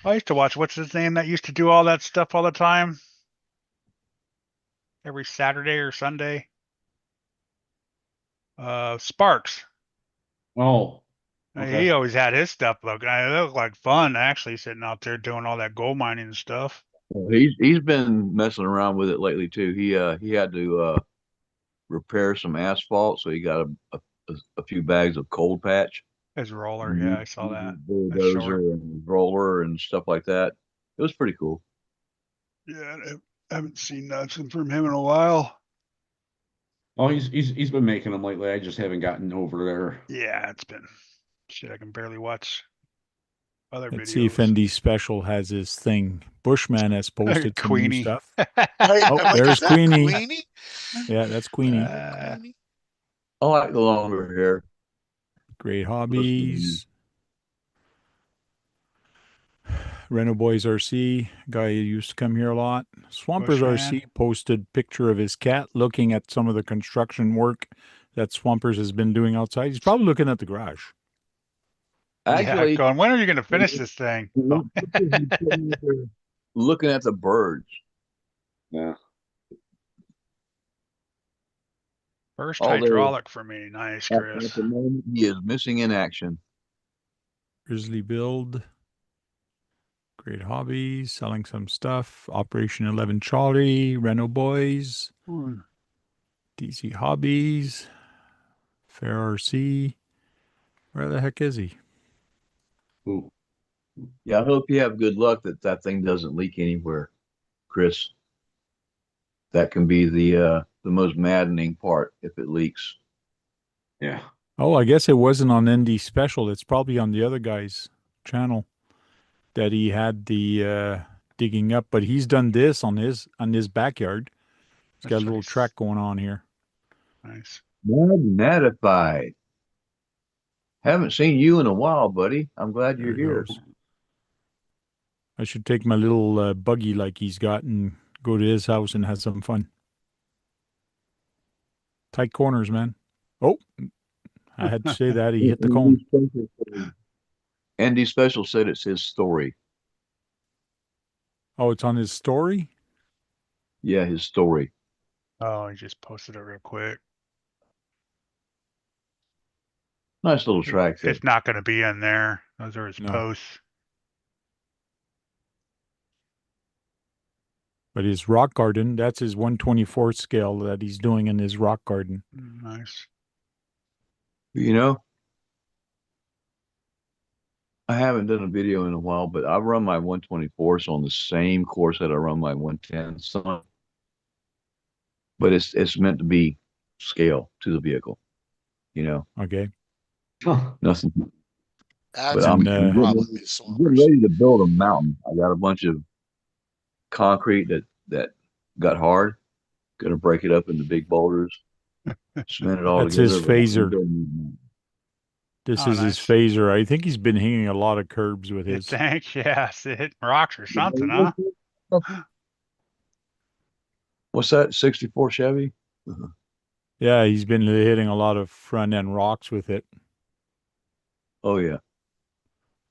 I used to watch, what's his name that used to do all that stuff all the time? Every Saturday or Sunday. Sparks. Oh. Okay. He always had his stuff look like fun, actually, sitting out there doing all that gold mining and stuff. He's been messing around with it lately too. He had to repair some asphalt, so he got a few bags of cold patch. His roller, yeah, I saw that. Bulldozer and roller and stuff like that. It was pretty cool. Yeah, I haven't seen nothing from him in a while. Oh, he's been making them lately. I just haven't gotten over there. Yeah, it's been shit. I can barely watch other Let's videos. see if ND Special has his thing. Bushman has posted some new stuff. Oh, there's Queenie. Queenie? Yeah, that's Queenie. I like the longer hair. Great hobbies. Reno Boys RC, guy who used to come here a lot. Swampers RC posted picture of his cat looking at some of the construction work that Swampers has been doing outside. He's probably looking at the garage. Actually, going, when are you going to finish this thing? Looking at the birds. Yeah. First hydraulic for me. Nice, Chris. At the moment, he is missing in action. Grizzly build. Great hobbies. Selling some stuff. Operation 11 Charlie. Reno Boys. DC Hobbies. Fair RC. Where the heck is he? Ooh. Yeah, I hope you have good luck that thing doesn't leak anywhere, Chris. That can be the most maddening part if it leaks. Yeah. Oh, I guess it wasn't on ND Special. It's probably on the other guy's channel that he had the digging up. But he's done this on his backyard. He's got a little track going on here. Nice. Magnetified. Haven't seen you in a while, buddy. I'm glad you're here. I should take my little buggy like he's got and go to his house and have some fun. Tight corners, man. Oh, I had to say that. He hit the cone. Andy Special said it's his story. Oh, it's on his story? Yeah, his story. Oh, he just posted it real quick. Nice little track there. It's not going to be in there. Those are his posts. But his rock garden, that's his 1/24 scale that he's doing in his rock garden. Nice. You know, I haven't done a video in a while, but I run my 124s on the same course that I run my 110s on. But it's meant to be scale to the vehicle, you know, Okay. nothing. That's But a I'm, And bigger I'm problem with getting swampers. ready to build a mountain. I got a bunch of concrete that got hard. Gonna break it up into big boulders, cement it all that's his together. But I'm phaser. building. This Oh, is his nice. phaser. I think he's been hitting a lot of curbs with You his. think? Yes, it hit rocks or something, huh? What's that? 64 Chevy? Yeah, he's been hitting a lot of front end rocks with it. Oh yeah.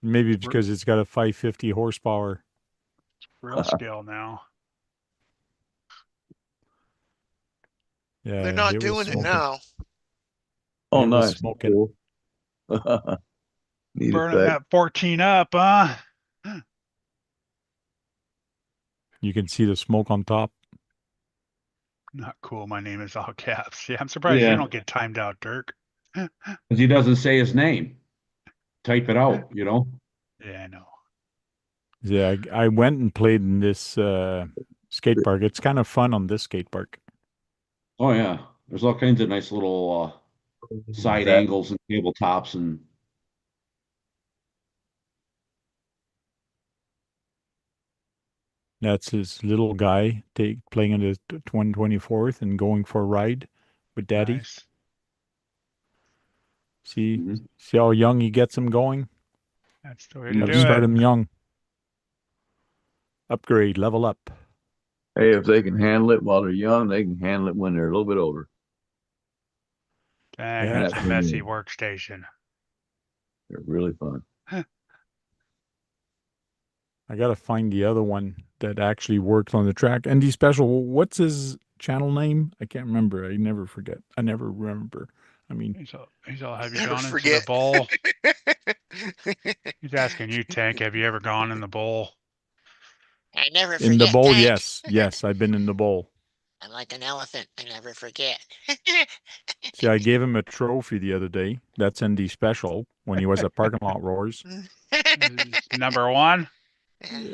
Maybe it's because it's got a 550 horsepower. Real scale now. Yeah, They're not it was doing it smoking. now. Oh, It was nice. smoking. Cool. Neat Burning effect. that 14 up, huh? You can see the smoke on top. Not cool. My name is all caps. Yeah, I'm surprised you Yeah. don't get timed out, Dirk. Because he doesn't say his name. Type it out, you know? Yeah, I know. Yeah, I went and played in this skate park. It's kind of fun on this skate park. Oh, yeah. There's all kinds of nice little side That angles and tabletops and That's his little guy playing in the 124th and going for a ride with Daddy. Nice. See, Mhm. see how young he gets him going. That's the way to Got to do start it. him young. Upgrade, level up. hey, if they can handle it while they're young, they can handle it when they're a little bit older. Dang, Yeah. that's a messy workstation. They're really fun. I gotta find the other one that actually works on the track. ND Special, what's his channel name? I can't remember. I never forget. I never remember. I mean, He's all, have you Never gone into the forget. bowl? He's asking you, Tank, have you ever gone in the bowl? I never in the forget, bowl, Tank. yes. Yes, I've been in the bowl. I'm like an elephant. I never forget. See, I gave him a trophy the other day. That's ND Special when he was at Parking Lot Roars. Number one?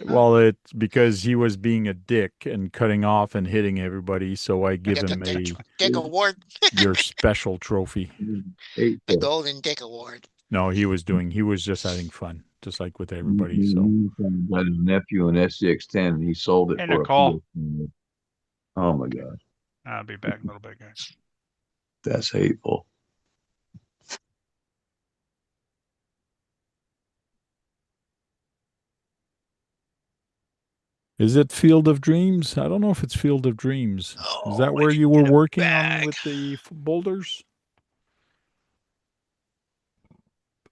Well, it's because he was being a dick and cutting off and hitting everybody, so I give Get the him a Dick Award. your special trophy. The Golden Dick Award. No, he was just having fun, just like with everybody. So Got his nephew an SCX10 and he sold it Hey, for Nicole. Oh my God. I'll be back in a little bit, guys. That's hateful. is it Field of Dreams? I don't know if it's Field of Dreams. Is that where you were working on with the boulders?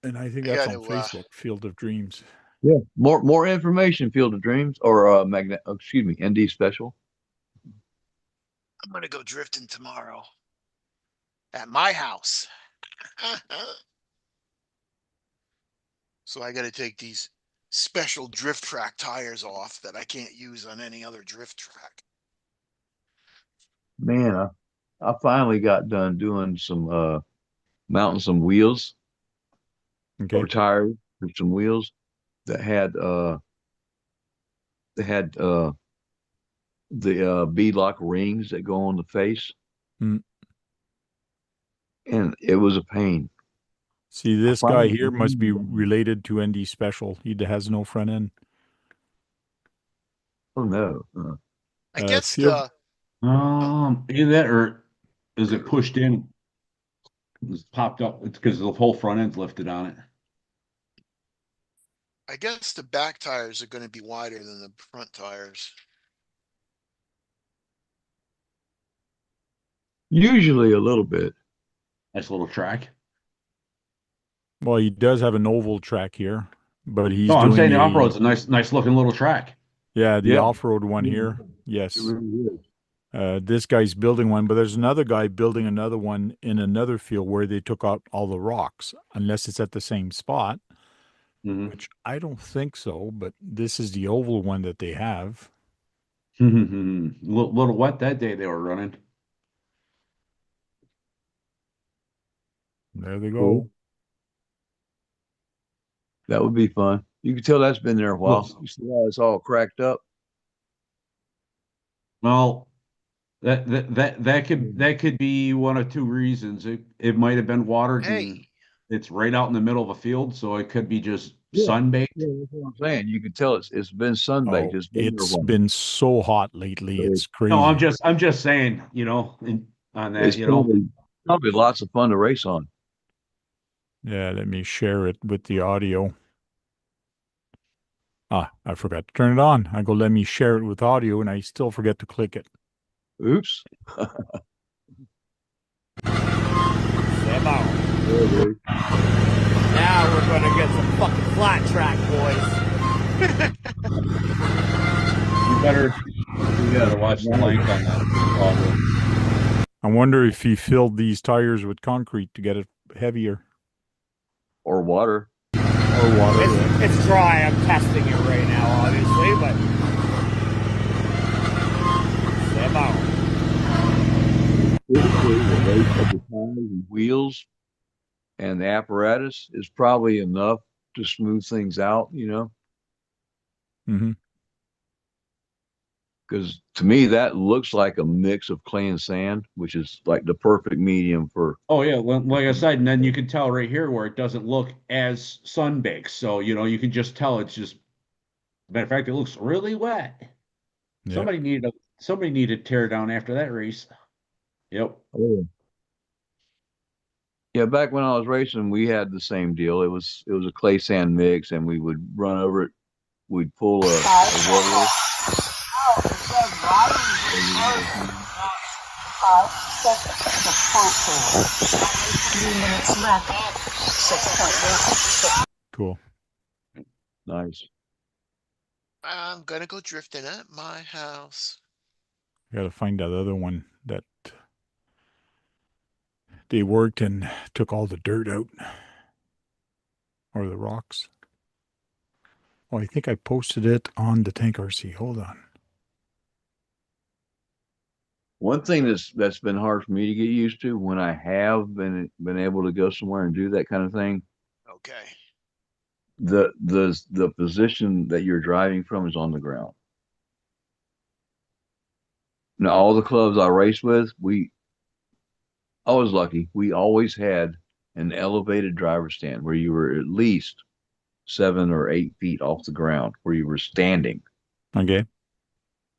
And I think I that's gotta, on Facebook, Field of Dreams. Yeah. More information, Field of Dreams or excuse me, ND Special. I'm gonna go drifting tomorrow. At my house. So I gotta take these special drift track tires off that I can't use on any other drift track. Man, I finally got done doing some mounting some wheels Okay. or tires or some wheels that had the beadlock rings that go on the face. Mm. And it was a pain. See, this guy here must be related to ND Special. He has no front end. Oh no. I guess Field, Either that or is it pushed in? It's popped up. It's because the whole front end's lifted on it. I guess the back tires are gonna be wider than the front tires. Usually a little bit. Nice little track. well, he does have an oval track here, but he's No, I'm doing saying the a, off-road's a nice looking little track. yeah, the Yeah. off-road one here. Yes. It really is. This guy's building one, but there's another guy building another one in another field where they took out all the rocks, unless it's at the same spot, Mhm. which I don't think so, but this is the oval one that they have. Little wet that day they were running. There they go. Cool. That would be fun. You can tell that's been there a while. Well- You see how it's all cracked up? Well, that could be one of two reasons. It might have been watered and Hey, it's right out in the middle of a field, so it could be just Yeah. sunbaked. Yeah, that's what I'm saying. You can tell it's been sunbaked. Oh, It's been there a it's while. been so hot lately. So It's crazy. No, I'm just saying, on that, it's probably lots of fun to race on. Yeah, let me share it with the audio. Ah, I forgot to turn it on. I go, let me share it with audio, and I still forget to click it. Oops. Step out. There it is. Now we're gonna get some fucking flat track, boys. you better watch the length on that. I wonder if he filled these tires with concrete to get it heavier. Or water. Or water. It's dry. I'm testing it right now, obviously, but step out. Typically, the weight of the tires and wheels and the apparatus is probably enough to smooth things out, Mm-hmm. because to me that looks like a mix of clay and sand, which is like the perfect medium for. Oh yeah, well, like I said, and then you can tell right here where it doesn't look as sun-baked. So, you can just tell it's just, matter of fact, it looks really wet. Yeah. Somebody needed to tear down after that race. Yep. Oh. Yeah, back when I was racing, we had the same deal. It was a clay sand mix, and we would run over it. We'd pull a roller. Cool. Nice. I'm gonna go drifting at my house. I gotta find that other one that they worked and took all the dirt out. Or the rocks. Oh, I think I posted it on the Tank RC. Hold on. One thing that's been hard for me to get used to when I have been able to go somewhere and do that kind of thing, Okay. the position that you're driving from is on the ground. Now, all the clubs I raced with, I was lucky. We always had an elevated driver stand where you were at least 7 or 8 feet off the ground where you were standing. Okay.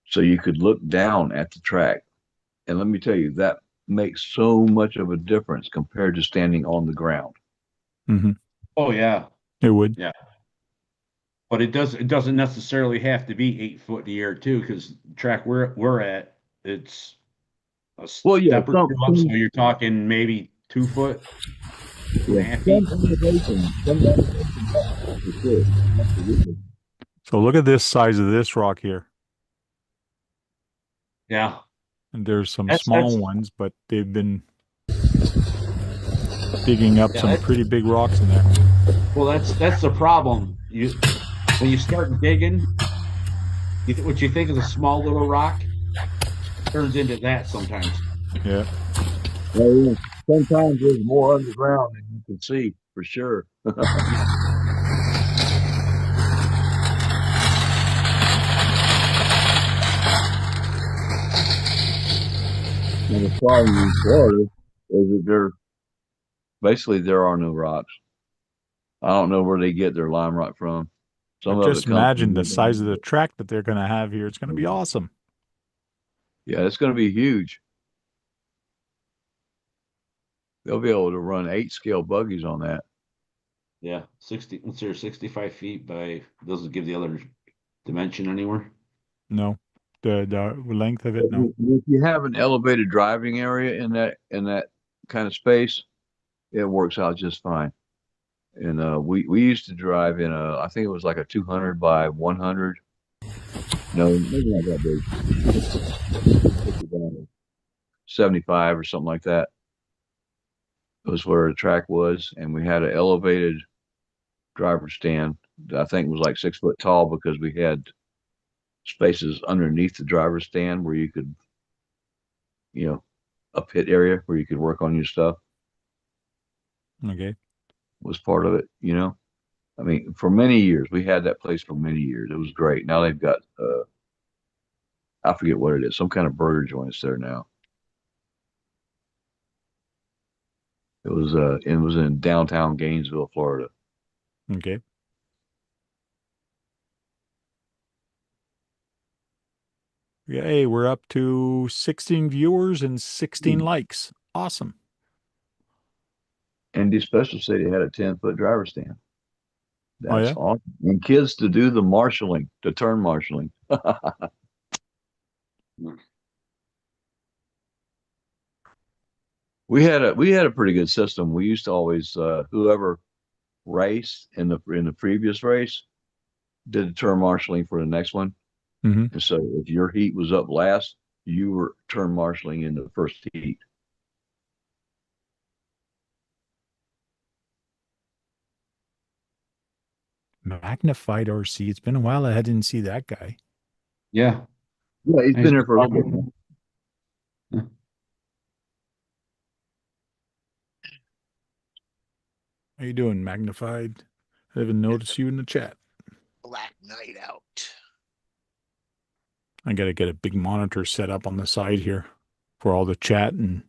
So you could look down at the track. And let me tell you, that makes so much of a difference compared to standing on the ground. Mm-hmm. Oh yeah. It would. Yeah. But it doesn't necessarily have to be 8 foot in the air too, because the track we're at, it's a Well, yeah, step or two up, so you're talking maybe 2 foot, yeah, 2.5 feet. some elevation, for sure. Absolutely. So look at this size of this rock here. Yeah. And there's some That's- small that's- ones, but they've been digging up Yeah, some that's- pretty big rocks in there. Well, that's the problem. When you start digging, what you think is a small little rock turns into that sometimes. Yeah. Well, yeah, sometimes there's more underground than you can see, for sure. And the problem in Florida is that there are no rocks. I don't know where they get their lime rock from. Some But of just it comes imagine from the size of the track that they're going to have here. It's going to be awesome. Yeah, it's going to be huge. They'll be able to run 8-scale buggies on that. Yeah, 65 feet by, doesn't give the other dimension anywhere. No. The length of it, no. If you have an elevated driving area in that kind of space, it works out just fine. And we used to drive in I think it was like a 200 by 100. No, maybe not that big. 75 or something like that. It was where the track was, and we had an elevated driver stand that I think was like 6 foot tall because we had spaces underneath the driver stand where you could, a pit area where you could work on your stuff Okay. was part of it. I mean, for many years, we had that place for many years. It was great. Now they've got, I forget what it is, some kind of burger joints there now. It was in downtown Gainesville, Florida. Okay. Yeah, hey, we're up to 16 viewers and 16 likes. Awesome. Andy Special said he had a 10-foot driver stand. Oh, That's yeah? awesome. And kids to do the marshaling, the turn marshaling. We had a pretty good system. We used to always whoever raced in the previous race did the turn marshaling for the next one. Mm-hmm. And so if your heat was up last, you were turn marshaling in the first heat. Magnified RC. It's been a while. I didn't see that guy. Yeah. Yeah, he's been here for a little bit. How you doing, Magnified? I haven't noticed you in the chat. Black night out. I got to get a big monitor set up on the side here for all the chat and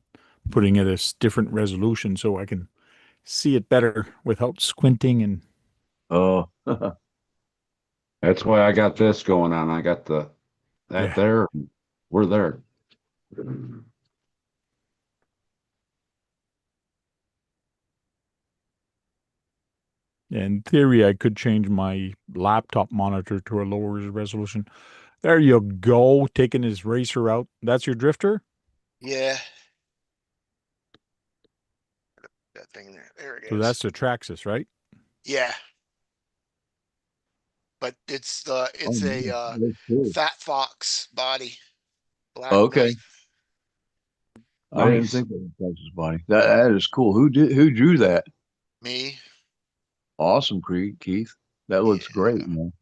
putting it as different resolution so I can see it better without squinting. And Oh, That's why I got this going on. I got that Yeah. there. We're there. in theory, I could change my laptop monitor to a lower resolution. There you go, taking his racer out. That's your drifter? Yeah. That thing there. There it So is. that's the Traxxas, right? Yeah. But it's a that's cool. Fat Fox body. Black Okay. Knight. I didn't Nice. think of the Texas body. That is cool. Who drew that? Me. Awesome, Keith. That looks Yeah. great, man.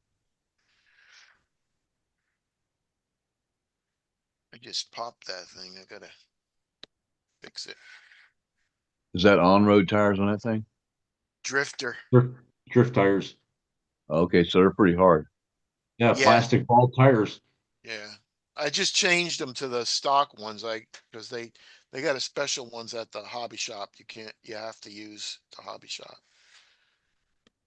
I just popped that thing. I gotta fix it. Is that on-road tires on that thing? Drifter. Drift tires. Okay, so they're pretty hard. Yeah, Yeah. plastic ball tires. Yeah. I just changed them to the stock ones, because they got a special ones at the hobby shop. You have to use the hobby shop.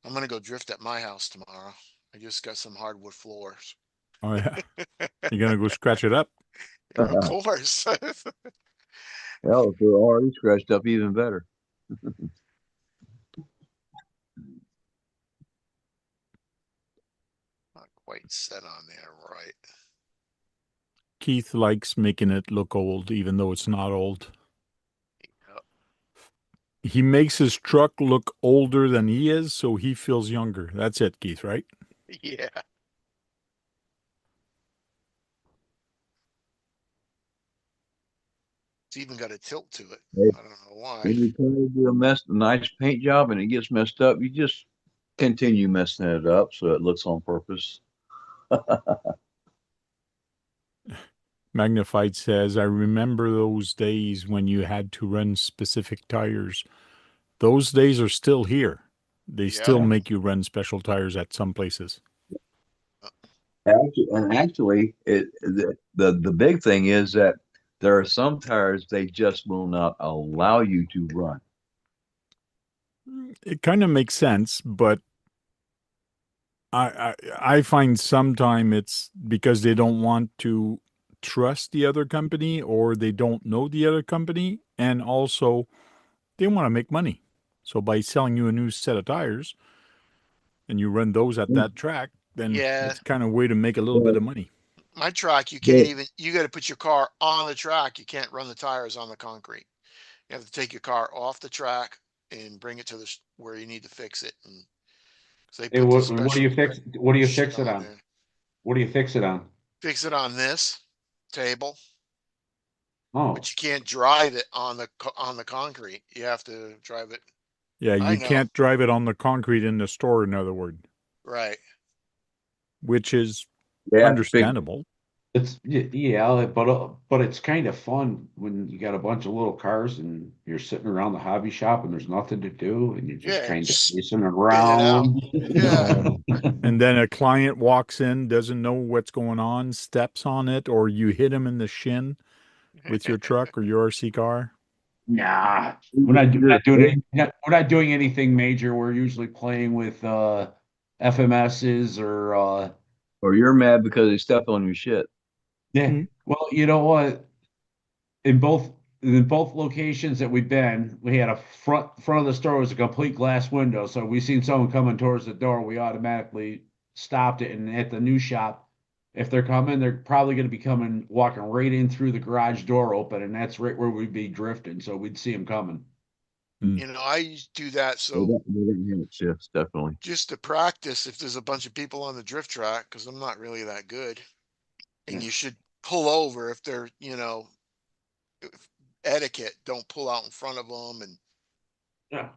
I'm gonna go drift at my house tomorrow. I just got some hardwood floors. Oh, yeah. You're going to go scratch it up? Of course. Hell, if they're already scratched up, even better. Not quite set on there, right? Keith likes making it look old, even though it's not old. Yep. He makes his truck look older than he is, so he feels younger. That's it, Keith, right? Yeah. It's even got a tilt to it. Hey, I don't know why. when you try to do a nice paint job and it gets messed up, you just continue messing it up so it looks on purpose. Magnified says, I remember those days when you had to run specific tires. Those days are still here. They still make you run special tires at some places. Actually, the big thing is that there are some tires they just will not allow you to run. It kind of makes sense, but I find sometime it's because they don't want to trust the other company or they don't know the other company, and also they want to make money. So by selling you a new set of tires and you run those at that track, then Yeah. it's kind of a way to make a little bit of money. My track, you got to put your car on the track. You can't run the tires on the concrete. You have to take your car off the track and bring it to where you need to fix it. And they Hey, put what do you fix? What do you shit fix it on? there. What do you fix it on? Fix it on this table, Oh, but you can't drive it on the concrete. You have to drive it. Yeah, I you know. can't drive it on the concrete in the store, in other words, Right. which is They have to fix understandable. Yeah, but it's kind of fun when you got a bunch of little cars and you're sitting around the hobby shop and there's nothing to do and you're just Yeah, kind of spit racing it out. around. Yeah. And then a client walks in, doesn't know what's going on, steps on it, or you hit him in the shin with your truck or your RC car. Nah, Either we're not doing anything major. We're usually playing with FMSs or or you're mad because they stepped on your shit. yeah. Hmm. Well, you know what? In both locations that we've been, we had a front of the store was a complete glass window. So we seen someone coming towards the door, we automatically stopped it. And at the new shop, if they're coming, they're probably going to be coming walking right in through the garage door open, and that's right where we'd be drifting. So we'd see them coming. You know, I used to do that. They So don't, they don't have shifts, definitely. just to practice, if there's a bunch of people on the drift track, because I'm not really that good, and Yeah. you should pull over if they're, if etiquette, don't pull out in front of them. And Yeah.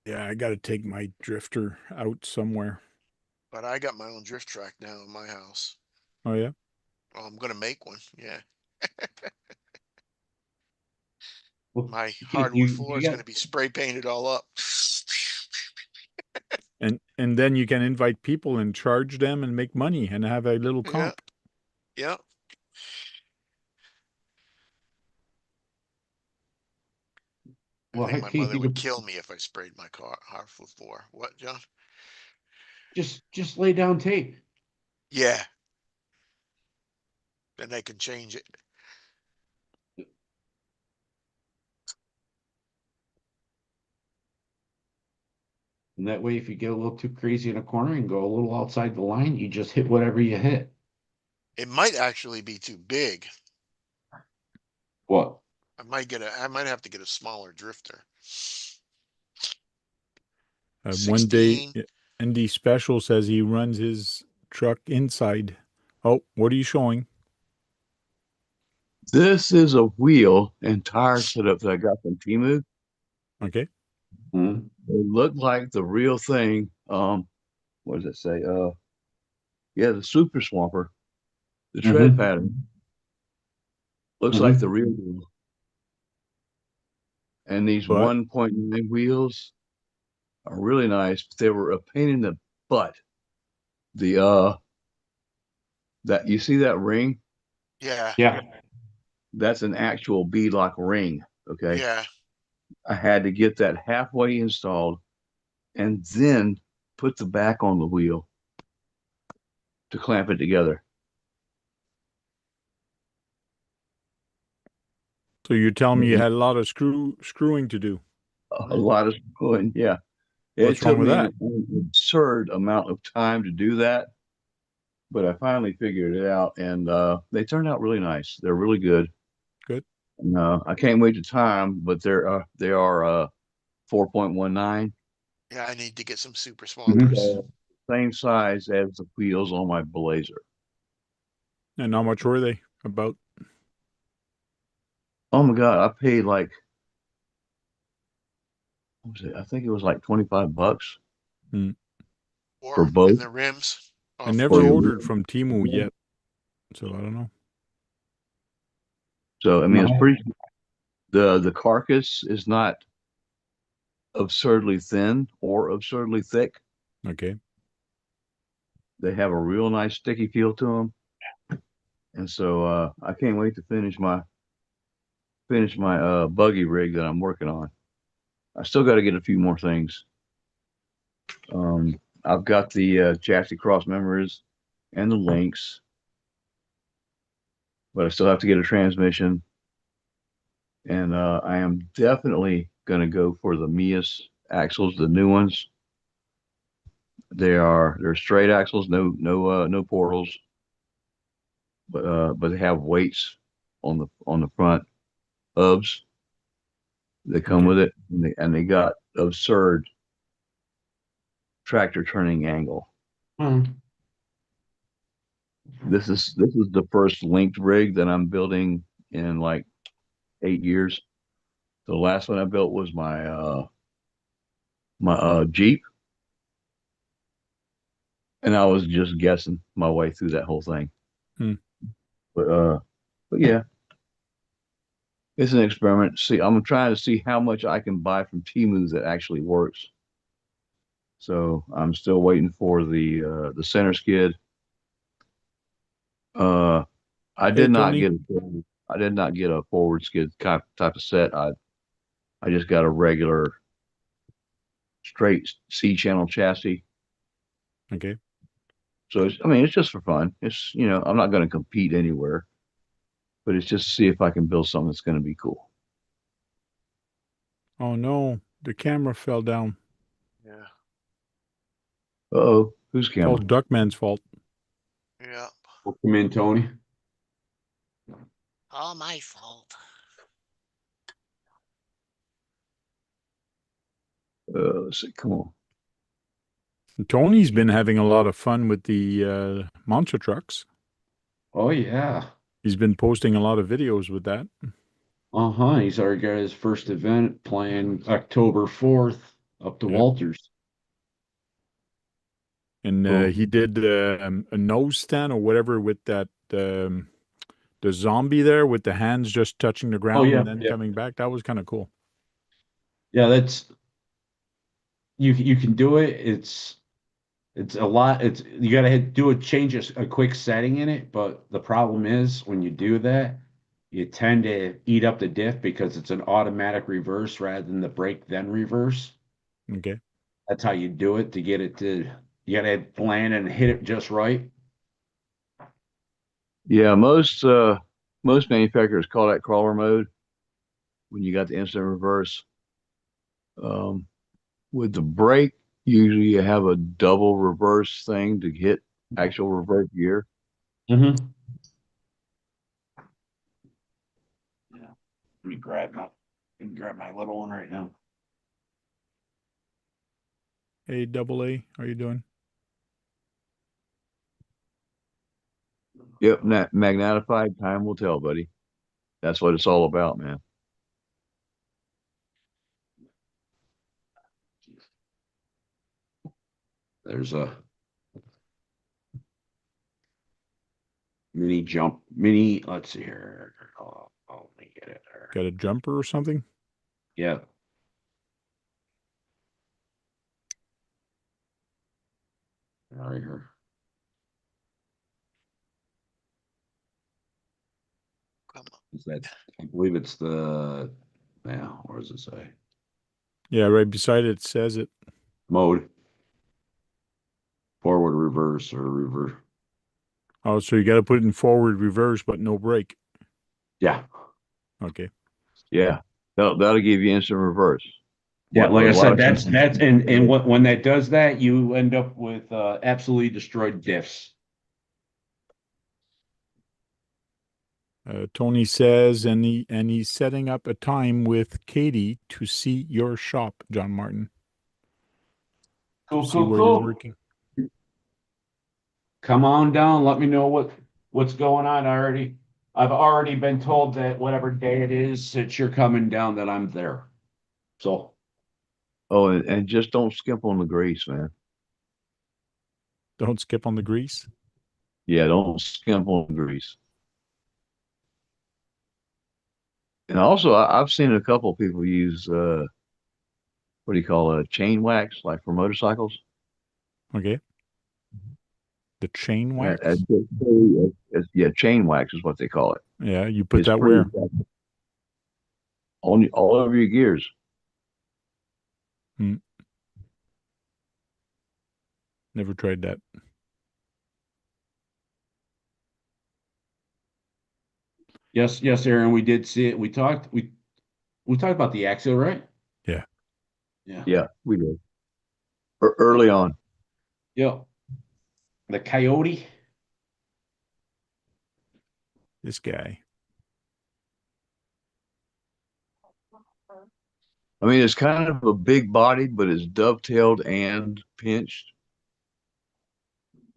Yeah, I got to take my drifter out somewhere. but I got my own drift track now in my house. Oh, yeah. Oh, I'm gonna make one. Yeah, Well, my Keith, hardwood floor is got gonna be spray painted all up. And then you can invite people and charge them and make money and have a little Yeah, comp. yeah. I well, think hey, my Keith, mother you would could kill me if I sprayed my car hardwood floor. What, John? just lay down tape. Yeah, then they can change it. And that way, if you get a little too crazy in a corner and go a little outside the line, you just hit whatever you hit. It might actually be too big. What? I might have to get a smaller drifter. One day, 16. ND Special says he runs his truck inside. Oh, what are you showing? This is a wheel and tire setup that I got from Timu. Okay. Hmm. They look like the real thing. What does it say? Yeah, the Super Swamper, the tread Hmm. pattern looks like the Hmm. real deal. And these But 1.9 wheels are really nice, but they were a pain in the butt. The that you see that ring? Yeah, Yeah. That's an actual beadlock ring. Okay. yeah. I had to get that halfway installed and then put the back on the wheel to clamp it together. so you're telling me you had a lot of screwing to do. A lot of screwing. Yeah. It What's wrong took with me that? an absurd amount of time to do that, but I finally figured it out, and they turned out really nice. They're really good. Good. And, I can't wait to time, but they are 4.19, Yeah, I need to get some super Hmm. swampers. same size as the wheels on my Blazer. And how much were they? About Oh my God, I paid like what was it? I think it was like $25 hmm. for Or both. in the rims. I Oh, for never For two. ordered from Timu yet, so I don't know. so I mean, it's No. pretty. The carcass is not absurdly thin or absurdly thick. Okay. They have a real nice sticky feel to them. And so I can't wait to finish my buggy rig that I'm working on. I still got to get a few more things. I've got the chassis cross members and the links, but I still have to get a transmission. And I am definitely going to go for the Mias axles, the new ones. They're straight axles, no portals, but they have weights on the front hubs that come Okay. with it, and they got absurd tractor turning angle. Hmm. This is the first linked rig that I'm building in like 8 years. The last one I built was my Jeep, And I was just guessing my way through that whole thing. Hmm. But yeah, it's an experiment. See, I'm trying to see how much I can buy from Temu that actually works. So I'm still waiting for the center skid. I Hey, did not Tony. get I did not get a forward skid type of set. I just got a regular straight C channel chassis. Okay. So I mean, it's just for fun. It's I'm not going to compete anywhere, but it's just to see if I can build something that's going to be cool. Oh no, the camera fell down. Yeah, Uh-oh, whose It's all camera? Duckman's fault. yeah. Welcome in, Tony. All my fault. Let's see. Come on. Tony's been having a lot of fun with the monster trucks. Oh yeah. He's been posting a lot of videos with that. He's already got his first event planned October 4th up to Yep. Walters. And Oh. he did a nose stand or whatever with that the zombie there with the hands just touching the ground yeah, and then yeah. coming back. That was kind of cool. Yeah, that's you can do it. It's a lot. It's you got to do a quick setting in it, but the problem is when you do that, you tend to eat up the diff because it's an automatic reverse rather than the brake then reverse. Okay. That's how you do it to get it to you got to land and hit it just right. Yeah, most manufacturers call that crawler mode when you got the instant reverse. Um, with the brake, usually you have a double reverse thing to hit actual reverse gear. Mm-hmm. Yeah. Let me grab my little one right now. Hey, Double A, how you doing? Yep, magnetified, time will tell, buddy. That's what it's all about, man. There's a mini. Let's see here. Let me get it there. Got a jumper or something? Yeah. Right here. Come on. Is that? I believe it's the. Yeah. Where does it say? Yeah, right beside it says it. Mode. Forward, reverse, or reverse. Oh, so you got to put it in forward reverse, but no brake. Yeah. Okay. Yeah, that'll give you instant reverse. Yeah, What like a I lot said, of that's companies- and when that does that, you end up with absolutely destroyed diffs. Tony says, and he's setting up a time with Katie to see your shop, John Martin, to see where you're working. Come on down. Let me know what's going on. I've already been told that whatever day it is that you're coming down, that I'm there. So Oh, and just don't skimp on the grease, man. Don't skip on the grease. Yeah, don't skimp on the grease. And also, I've seen a couple of people use what do you call it, chain wax, like for motorcycles. Okay. The chain Uh, wax. yeah, chain wax is what they call it. Yeah, you put It's that pretty where? all over your gears. Never tried that. yes, Aaron, we did see it. We talked about the axle, right? Yeah. Yeah. Yeah, we did early on. Yeah. The Coyote. This guy. I mean, it's kind of a big body, but it's dovetailed and pinched.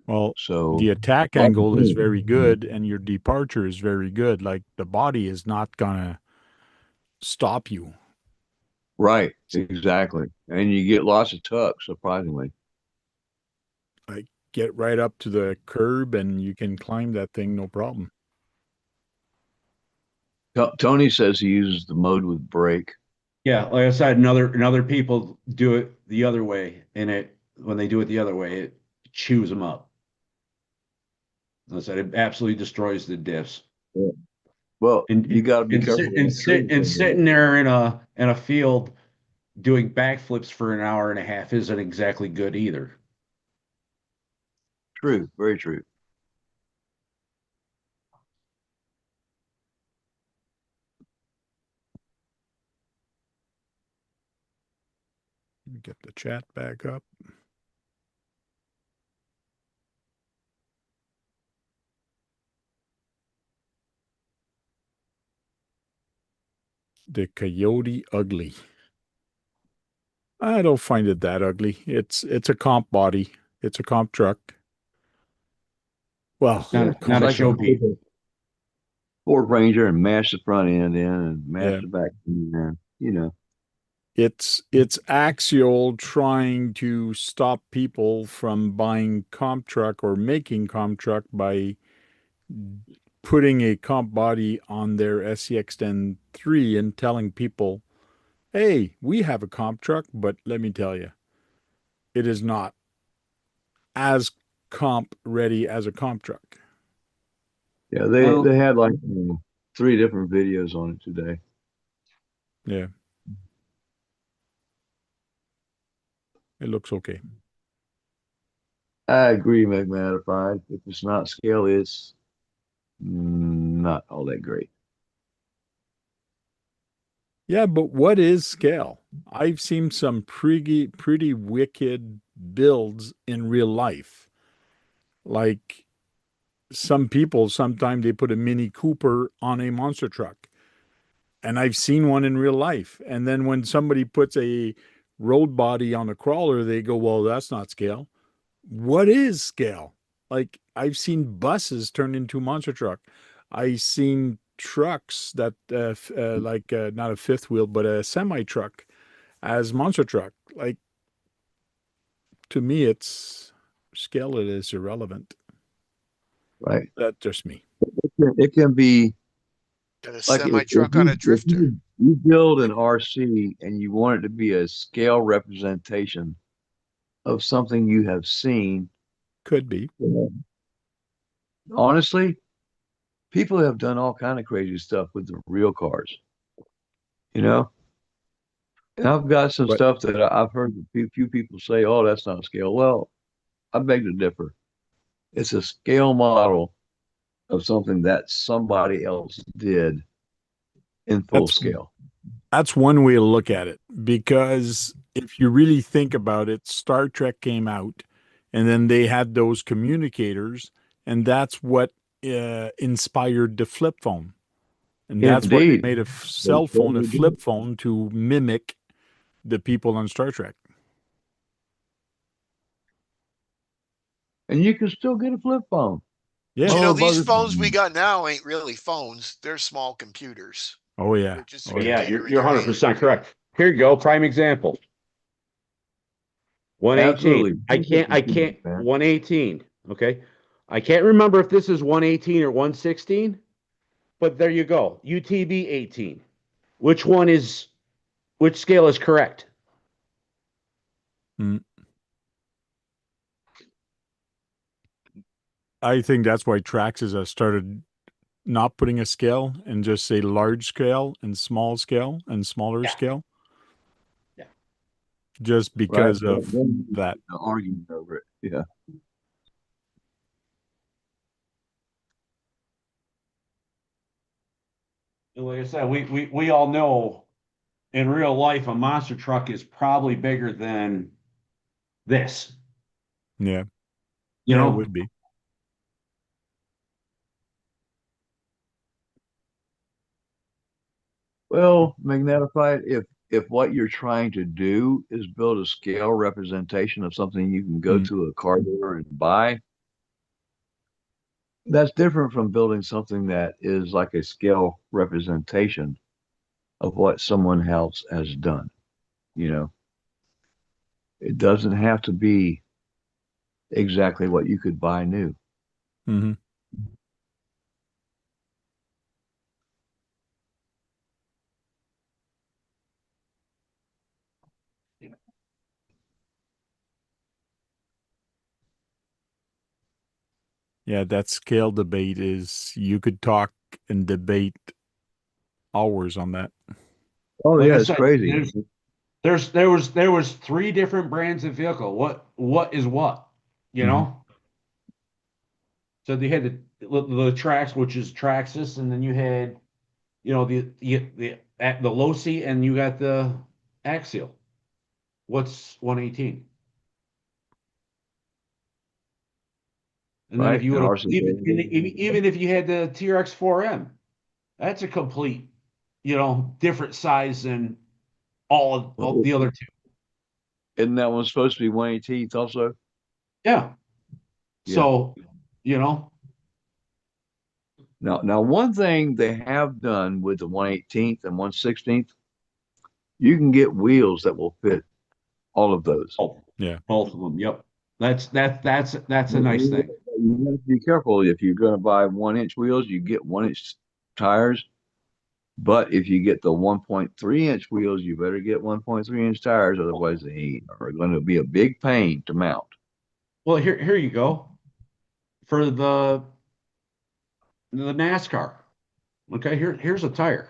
Well, So the attack angle is very good and your departure is very good. Like the body is not gonna stop you. right, exactly. And you get lots of tuck, surprisingly. Like get right up to the curb and you can climb that thing no problem. Tony says he uses the mode with brake. Yeah, like I said, another people do it the other way, and when they do it the other way, it chews them up. Like I said, it absolutely destroys the diffs. Yeah. Well, And you got to be careful. sitting there in a field doing backflips for an hour and a half isn't exactly good either. True, very true. Let me get the chat back up. The Coyote ugly. I don't find it that ugly. It's a comp body. It's a comp truck. Well, Not comp a like show truck. piece. Ford Ranger and mash the front end in and mash Yeah. the back end in, you know. It's Axial trying to stop people from buying comp truck or making comp truck by putting a comp body on their SCX-10-3 and telling people, hey, we have a comp truck, but let me tell you, it is not as comp ready as a comp truck. Yeah, Well- they had like 3 different videos on it today. Yeah. It looks okay. I agree, Magmatified. If it's not scale, it's not all that great. Yeah, but what is scale? I've seen some pretty wicked builds in real life. Like some people, sometimes they put a Mini Cooper on a monster truck. And I've seen one in real life. And then when somebody puts a road body on a crawler, they go, well, that's not scale. What is scale? Like I've seen buses turn into monster truck. I've seen trucks that not a fifth wheel, but a semi truck as monster truck. Like to me, it's scale. It is irrelevant. Right? That's just me. It can be Got a like semi truck on a drifter. you build an RC and you want it to be a scale representation of something you have seen. Could be. Honestly, people have done all kind of crazy stuff with the real cars, you know. And I've got some But stuff that I've heard a few people say, "Oh, that's not scale." Well, I beg to differ. It's a scale model of something that somebody else did in full that's scale. that's one way to look at it, because if you really think about it, Star Trek came out and then they had those communicators, and that's what inspired the flip phone. And that's why they Indeed. made a They cell phone, a totally flip did. phone, to mimic the people on Star Trek. And you can still get a flip phone. Yeah. Do you Oh, know these bugger. phones we got now ain't really phones? They're small computers. Oh yeah. They're just a Oh, Yeah, computer in you're your hand. 100% correct. Here you go, prime example. 118. Absolutely. I can't, Man. 118. Okay. I can't remember if this is 118 or 116, but there you go. UTV 18. Which scale is correct? I think that's why Traxxas has started not putting a scale and just say large scale and small scale and smaller Yeah. scale. Yeah. Just because of Then that. the argument over it. Yeah. And like I said, we all know in real life a monster truck is probably bigger than this. Yeah. You Yeah, know, it would be. Well, Magnetified, if what you're trying to do is build a scale representation of something you can go to a car dealer and buy, that's different from building something that is like a scale representation of what someone else has done. You know, it doesn't have to be exactly what you could buy new. Mm-hmm. Yeah, that scale debate is you could talk and debate hours on that. Oh Like yeah, I it's said, crazy. there was three different brands of vehicle. What is what? You Mhm. know? So they had the Trax, which is Traxxas, and then you had, you know, the Losi, and you got the Axial. What's 118? And then if Right? you And would have ours is even if you had the TRX 4M, that's a complete, you know, different size than all the other two. isn't that one supposed to be 118th also? Yeah. Yeah. So, you know, Now one thing they have done with the 118th and 116th, you can get wheels that will fit all of those. both, Yeah. both of them. Yep. That's a nice You thing. have to be careful if you're going to buy 1 inch wheels, you get 1 inch tires. But if you get the 1.3 inch wheels, you better get 1.3 inch tires, otherwise they are going to be a big pain to mount. Well, here you go. For the NASCAR. Okay, here's a tire.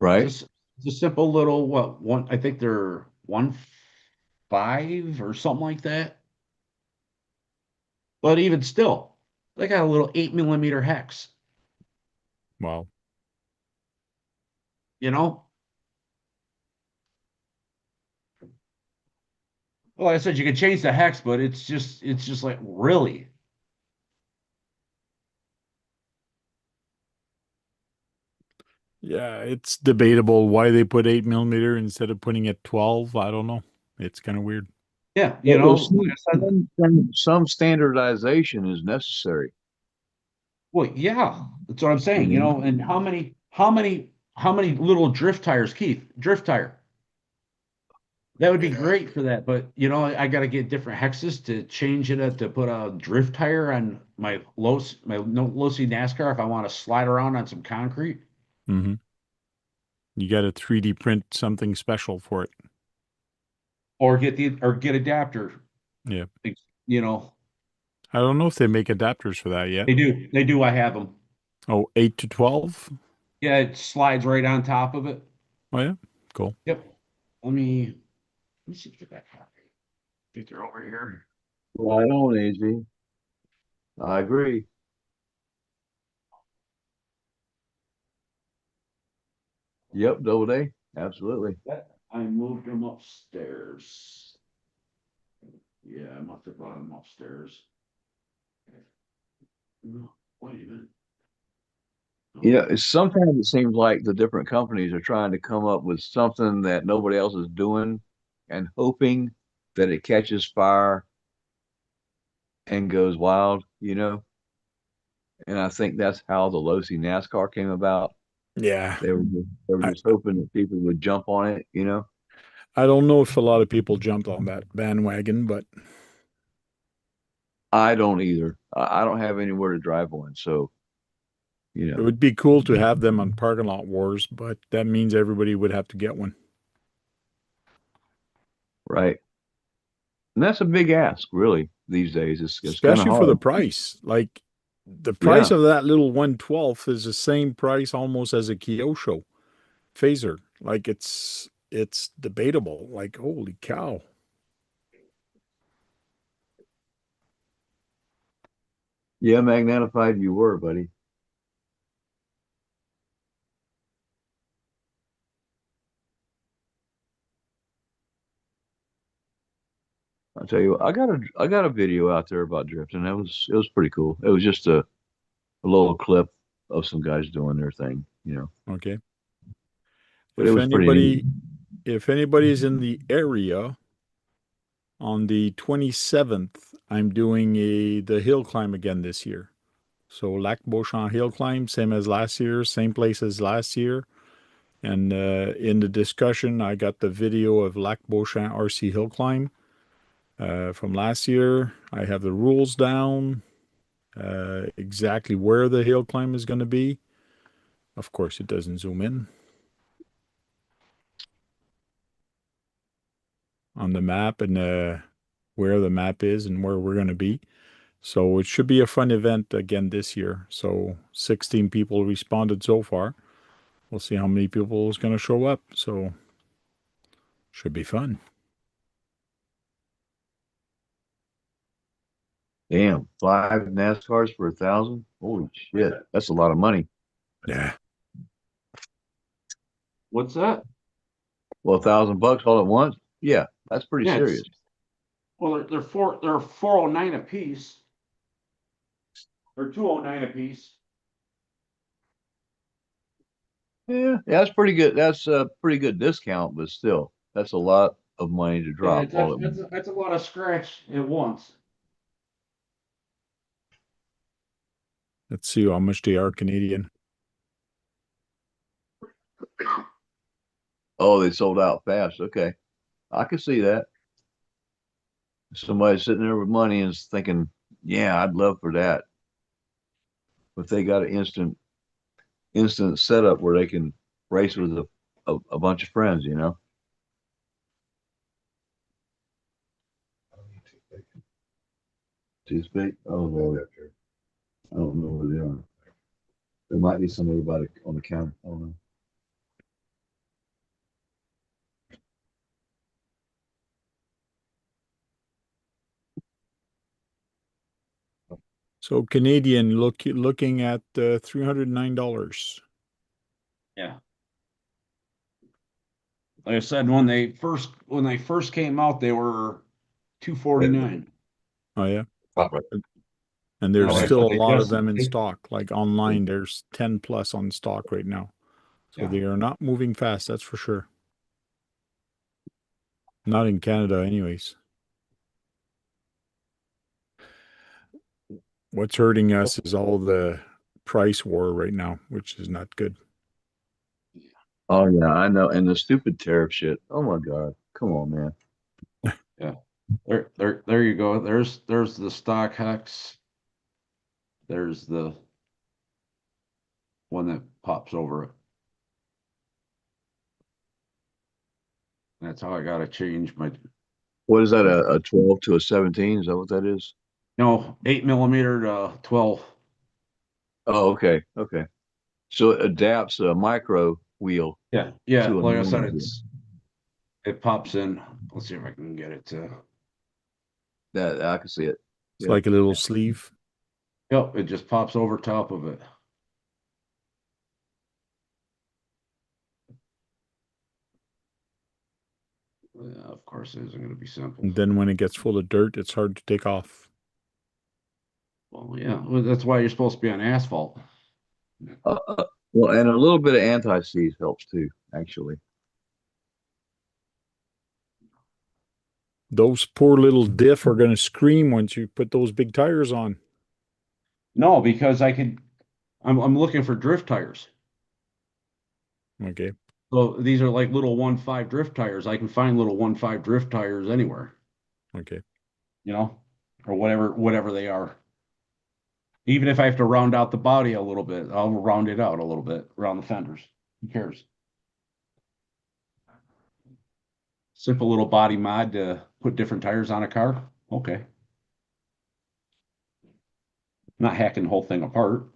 Right? It's a simple little what one I think they're 1.5 or something like that. But even still, they got a little 8 millimeter hex, Wow. you know? Well, like I said, you can change the hex, but it's just like really. Yeah, it's debatable why they put 8 millimeter instead of putting it 12. I don't know. It's kind of weird. Yeah, you Well, know, there's like I said, some standardization is necessary. well, yeah, that's what I'm saying, you Mhm. know, and how many little drift tires, Keith? Drift tire. That would be great for that, but you know, I got to get different hexes to change it to put a drift tire on my low C NASCAR if I want to slide around on some concrete. Mm-hmm. You got to 3D print something special for it. Or get adapter. Yeah. You know, I don't know if they make adapters for that yet. they do. They do. I have them. Oh, 8 to 12? Yeah, it slides right on top of it. Oh, yeah. Cool. Yep. Let me see if I got copy. I think they're over here. Right on, AG. I agree. Yep, double A. Absolutely. I moved them upstairs. Yeah, I must have brought them upstairs. No, wait a minute. Sometimes it seems like the different companies are trying to come up with something that nobody else is doing and hoping that it catches fire and goes wild. And I think that's how the Losi NASCAR came about. Yeah. They were I, just hoping that people would jump on it. I don't know if a lot of people jumped on that bandwagon, but I don't either. I don't have anywhere to drive one, so it would be cool to have them on parking lot wars, but that means everybody would have to get one. right. And that's a big ask, really, these days. It's kind of Especially for the hard. price. Like the price Yeah. of that little 112th is the same price almost as a Kyosho phaser. Like it's debatable. Like holy cow. Yeah, magnetified you were, buddy. I'll tell you what, I got a video out there about drifting. It was pretty cool. It was just a little clip of some guys doing their thing. Okay. But it If was pretty neat. anybody's in the area on the 27th, I'm doing the hill climb again this year. So Lac Beauchamp hill climb, same as last year, same place as last year. And in the discussion, I got the video of Lac Beauchamp RC hill climb. from last year. I have the rules down, exactly where the hill climb is going to be. Of course, it doesn't zoom in on the map, and where the map is and where we're going to be. So it should be a fun event again this year. So 16 people responded so far. We'll see how many people is going to show up. So should be fun. Damn, 5 NASCARs for 1,000? Holy shit, that's a lot of money. Yeah. What's that? Well, $1,000 all at once? Yeah, that's pretty Yeah, serious. Well, they're 409 a piece. Or 209 a piece. Yeah, that's pretty good. That's a pretty good discount, but still, that's a lot of money to drop all at once. That's a lot of scratch at once. Let's see how much they are Canadian. Oh, they sold out fast. Okay, I can see that. Somebody sitting there with money and is thinking, "Yeah, I'd love for that." But they got an instant setup where they can race with a bunch of friends, you know. Too big? Oh, well, I don't know where they are. There might be somebody on the counter. I don't know. So Canadian looking at $309. Yeah. Like I said, when they first came out, they were 249. Oh yeah. Probably. And there's Oh, still a they lot of just- them in they- stock. Like online, there's 10 plus on stock right now. So Yeah. they are not moving fast, that's for sure. Not in Canada, anyways. What's hurting us is all the price war right now, which is not good. Oh yeah, I know. And the stupid tariff shit. Oh my God. Come on, man. There you go. There's the stock hex. There's the one that pops over it. That's how I gotta change my, What is that? A 12 to a 17? Is that what that is? no, 8mm to 12. Oh, okay. Okay. So it adapts a micro wheel Yeah, to a like I said, normal wheel. it pops in. Let's see if I can get it to. That I can see it. It's Yeah. like a little sleeve. Yep, it just pops over top of it. Yeah, of course, it isn't going to be simple. And then when it gets full of dirt, it's hard to take off. Well, yeah, well, that's why you're supposed to be on asphalt. Well, and a little bit of anti-seize helps too, actually. Those poor little diff are going to scream once you put those big tires on. No, because I'm looking for drift tires. Okay. So these are like little 1.5 drift tires. I can find little 1.5 drift tires anywhere, Okay. you know, or whatever they are. Even if I have to round out the body a little bit, I'll round it out a little bit around the fenders. Who cares? Simple little body mod to put different tires on a car. Okay. Not hacking the whole thing apart.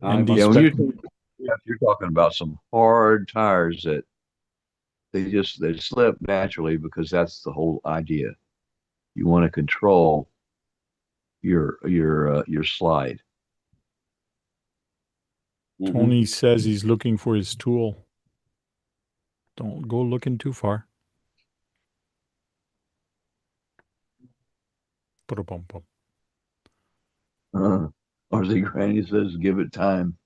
And But these Yeah, when spec- you're talking about some hard tires that they slip naturally because that's the whole idea. You want to control your slide. Tony says he's looking for his tool. Don't go looking too far. Ba-da-bum-bum. RZ Granny says, "Give it time."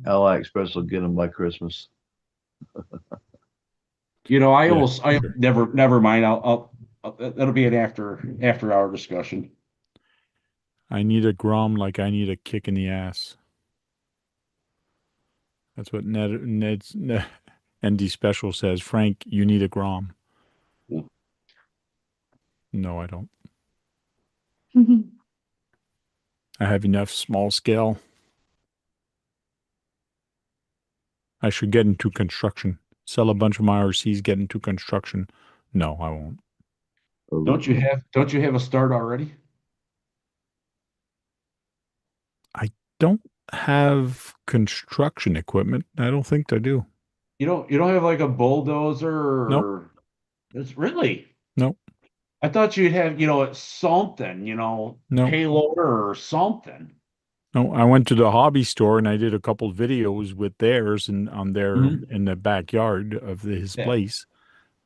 Ally Express will get them by Christmas. I Yeah, almost, I sure. never mind. That'll be an after hour discussion. I need a Grom like I need a kick in the ass. That's what Ned's ND Special says. Frank, you need a Grom. Yeah. No, I don't. I have enough small scale. I should get into construction. Sell a bunch of my RCs, get into construction. No, I won't. Don't you have a start already? I don't have construction equipment. I don't think I do. You don't have like a bulldozer Nope. or it's really. Nope. I thought you'd have, something, No. payloader or something. No, I went to the hobby store and I did a couple videos with theirs and on their Mhm. in the backyard of his Yeah. place.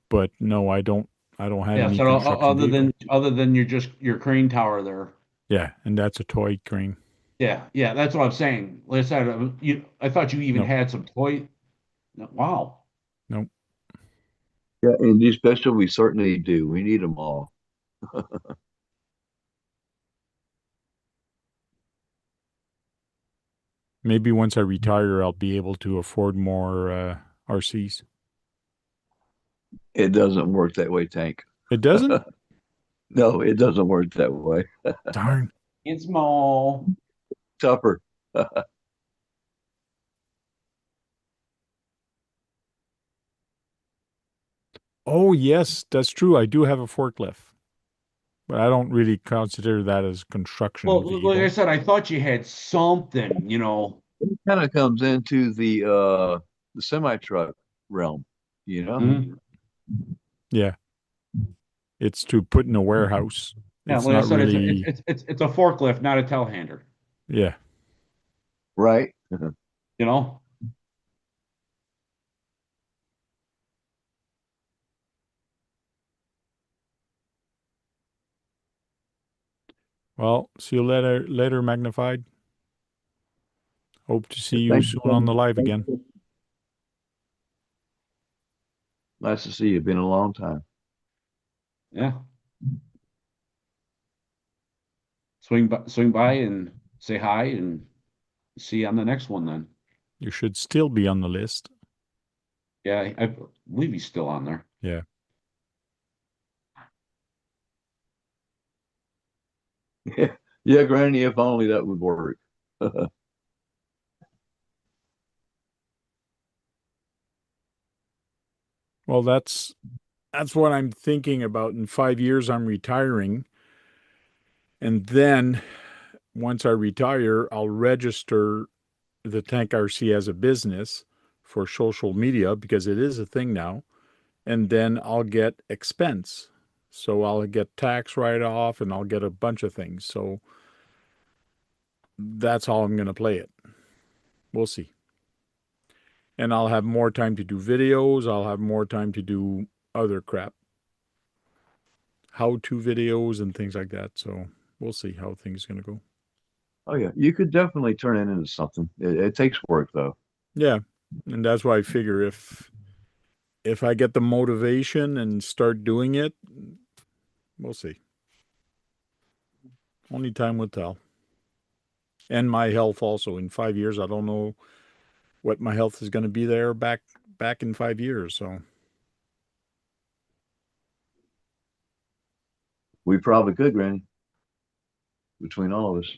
But no, I don't have Yeah, any so construction other vehicle. than your crane tower there. Yeah, and that's a toy crane. Yeah, yeah, that's what I'm saying. Like I said, I thought you even No. had some toy. Wow. Nope. Yeah, and these special we certainly do. We need them all. Maybe once I retire, I'll be able to afford more RCs. It doesn't work that way, Tank. It doesn't? No, it doesn't work that way. Darn. It's small. Tougher. Oh, yes, that's true. I do have a forklift, but I don't really consider that as construction Well, like I vehicle. said, I thought you had something, It kind of comes into the semi truck realm, you know? Mhm. Yeah, it's to put in a warehouse. Yeah, It's like I not said, really. it's a forklift, not a telehandler, Yeah. Right? you know? Well, see you later, Magnified. Hope to see you Thanks soon for on coming. the live again. Nice to see you. Been a long time. Yeah. Swing by and say hi and see you on the next one then. You should still be on the list. Yeah, I believe he's still on there. Yeah. Yeah, Granny, if only that would work. Well, that's what I'm thinking about. In 5 years, I'm retiring. And then once I retire, I'll register the Tank RC as a business for social media because it is a thing now. And then I'll get expense. So I'll get tax write off and I'll get a bunch of things. So that's how I'm going to play it. We'll see. And I'll have more time to do videos. I'll have more time to do other crap, how-to videos and things like that. So we'll see how things are going to go. Oh yeah, you could definitely turn it into something. It takes work though. Yeah. And that's why I figure if I get the motivation and start doing it, we'll see. Only time will tell. And my health also. In 5 years, I don't know what my health is going to be there back in 5 years. So We probably could, Granny, between all of us.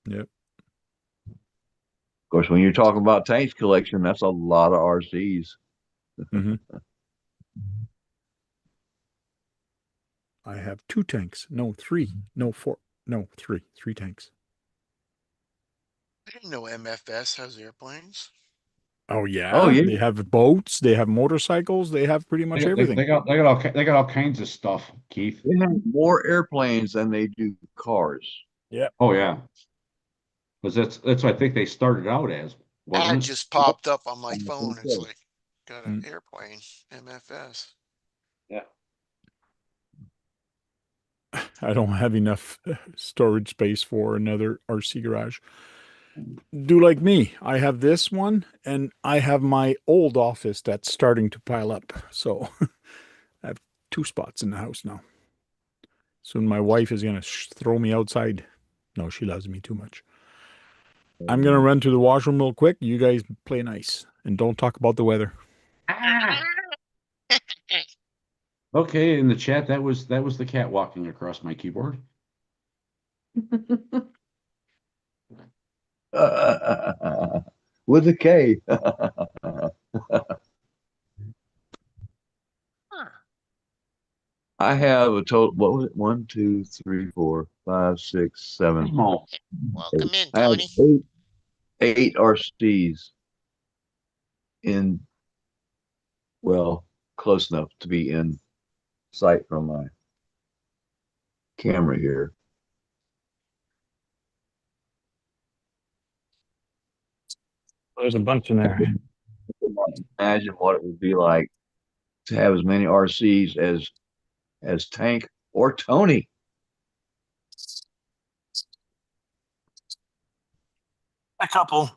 yep. Of course, when you're talking about Tank's collection, that's a lot of RCs. Mm-hmm. I have 2 tanks. No, 3. No, 4. No, 3. 3 tanks. I didn't know MFS has airplanes. Oh yeah. Oh, yeah. They have boats. They have motorcycles. They have pretty much everything. They got all kinds of stuff, Keith. They have more airplanes than they do cars. Oh yeah. Because that's what I think they started out as, Ad wasn't it? just popped up on my I phone. think It's so. like, got an airplane, MFS. Yeah. I don't have enough storage space for another RC garage. Do like me. I have this one and I have my old office that's starting to pile up. So I have 2 spots in the house now. Soon my wife is going to throw me outside. No, she loves me too much. I'm going to run to the washroom real quick. You guys play nice and don't talk about the weather. Ah! Okay, in the chat, that was the cat walking across my keyboard. With a K. I have a total. What was it? 1, 2, 3, 4, 5, 6, 7. Oh, Welcome in, I have Tony. eight RCs in, well, close enough to be in sight from my camera here. There's a bunch in there. Imagine what it would be like to have as many RCs as Tank or Tony. A couple.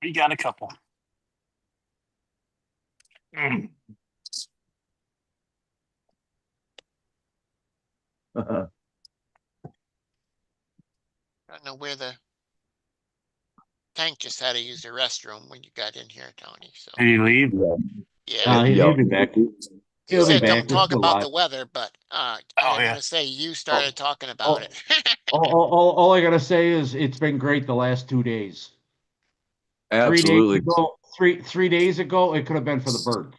We got a couple. Mm. I don't know where the tank just had to use the restroom when you got in here, Tony. So Did you leave? yeah, he'll be back. he He'll be said come back. talk We're about live. the weather, but Oh, I'm yeah. gonna say you started talking about it. All I gotta say is it's been great the last 2 days. Absolutely. 3 days ago, three days ago, it could have been for the birds.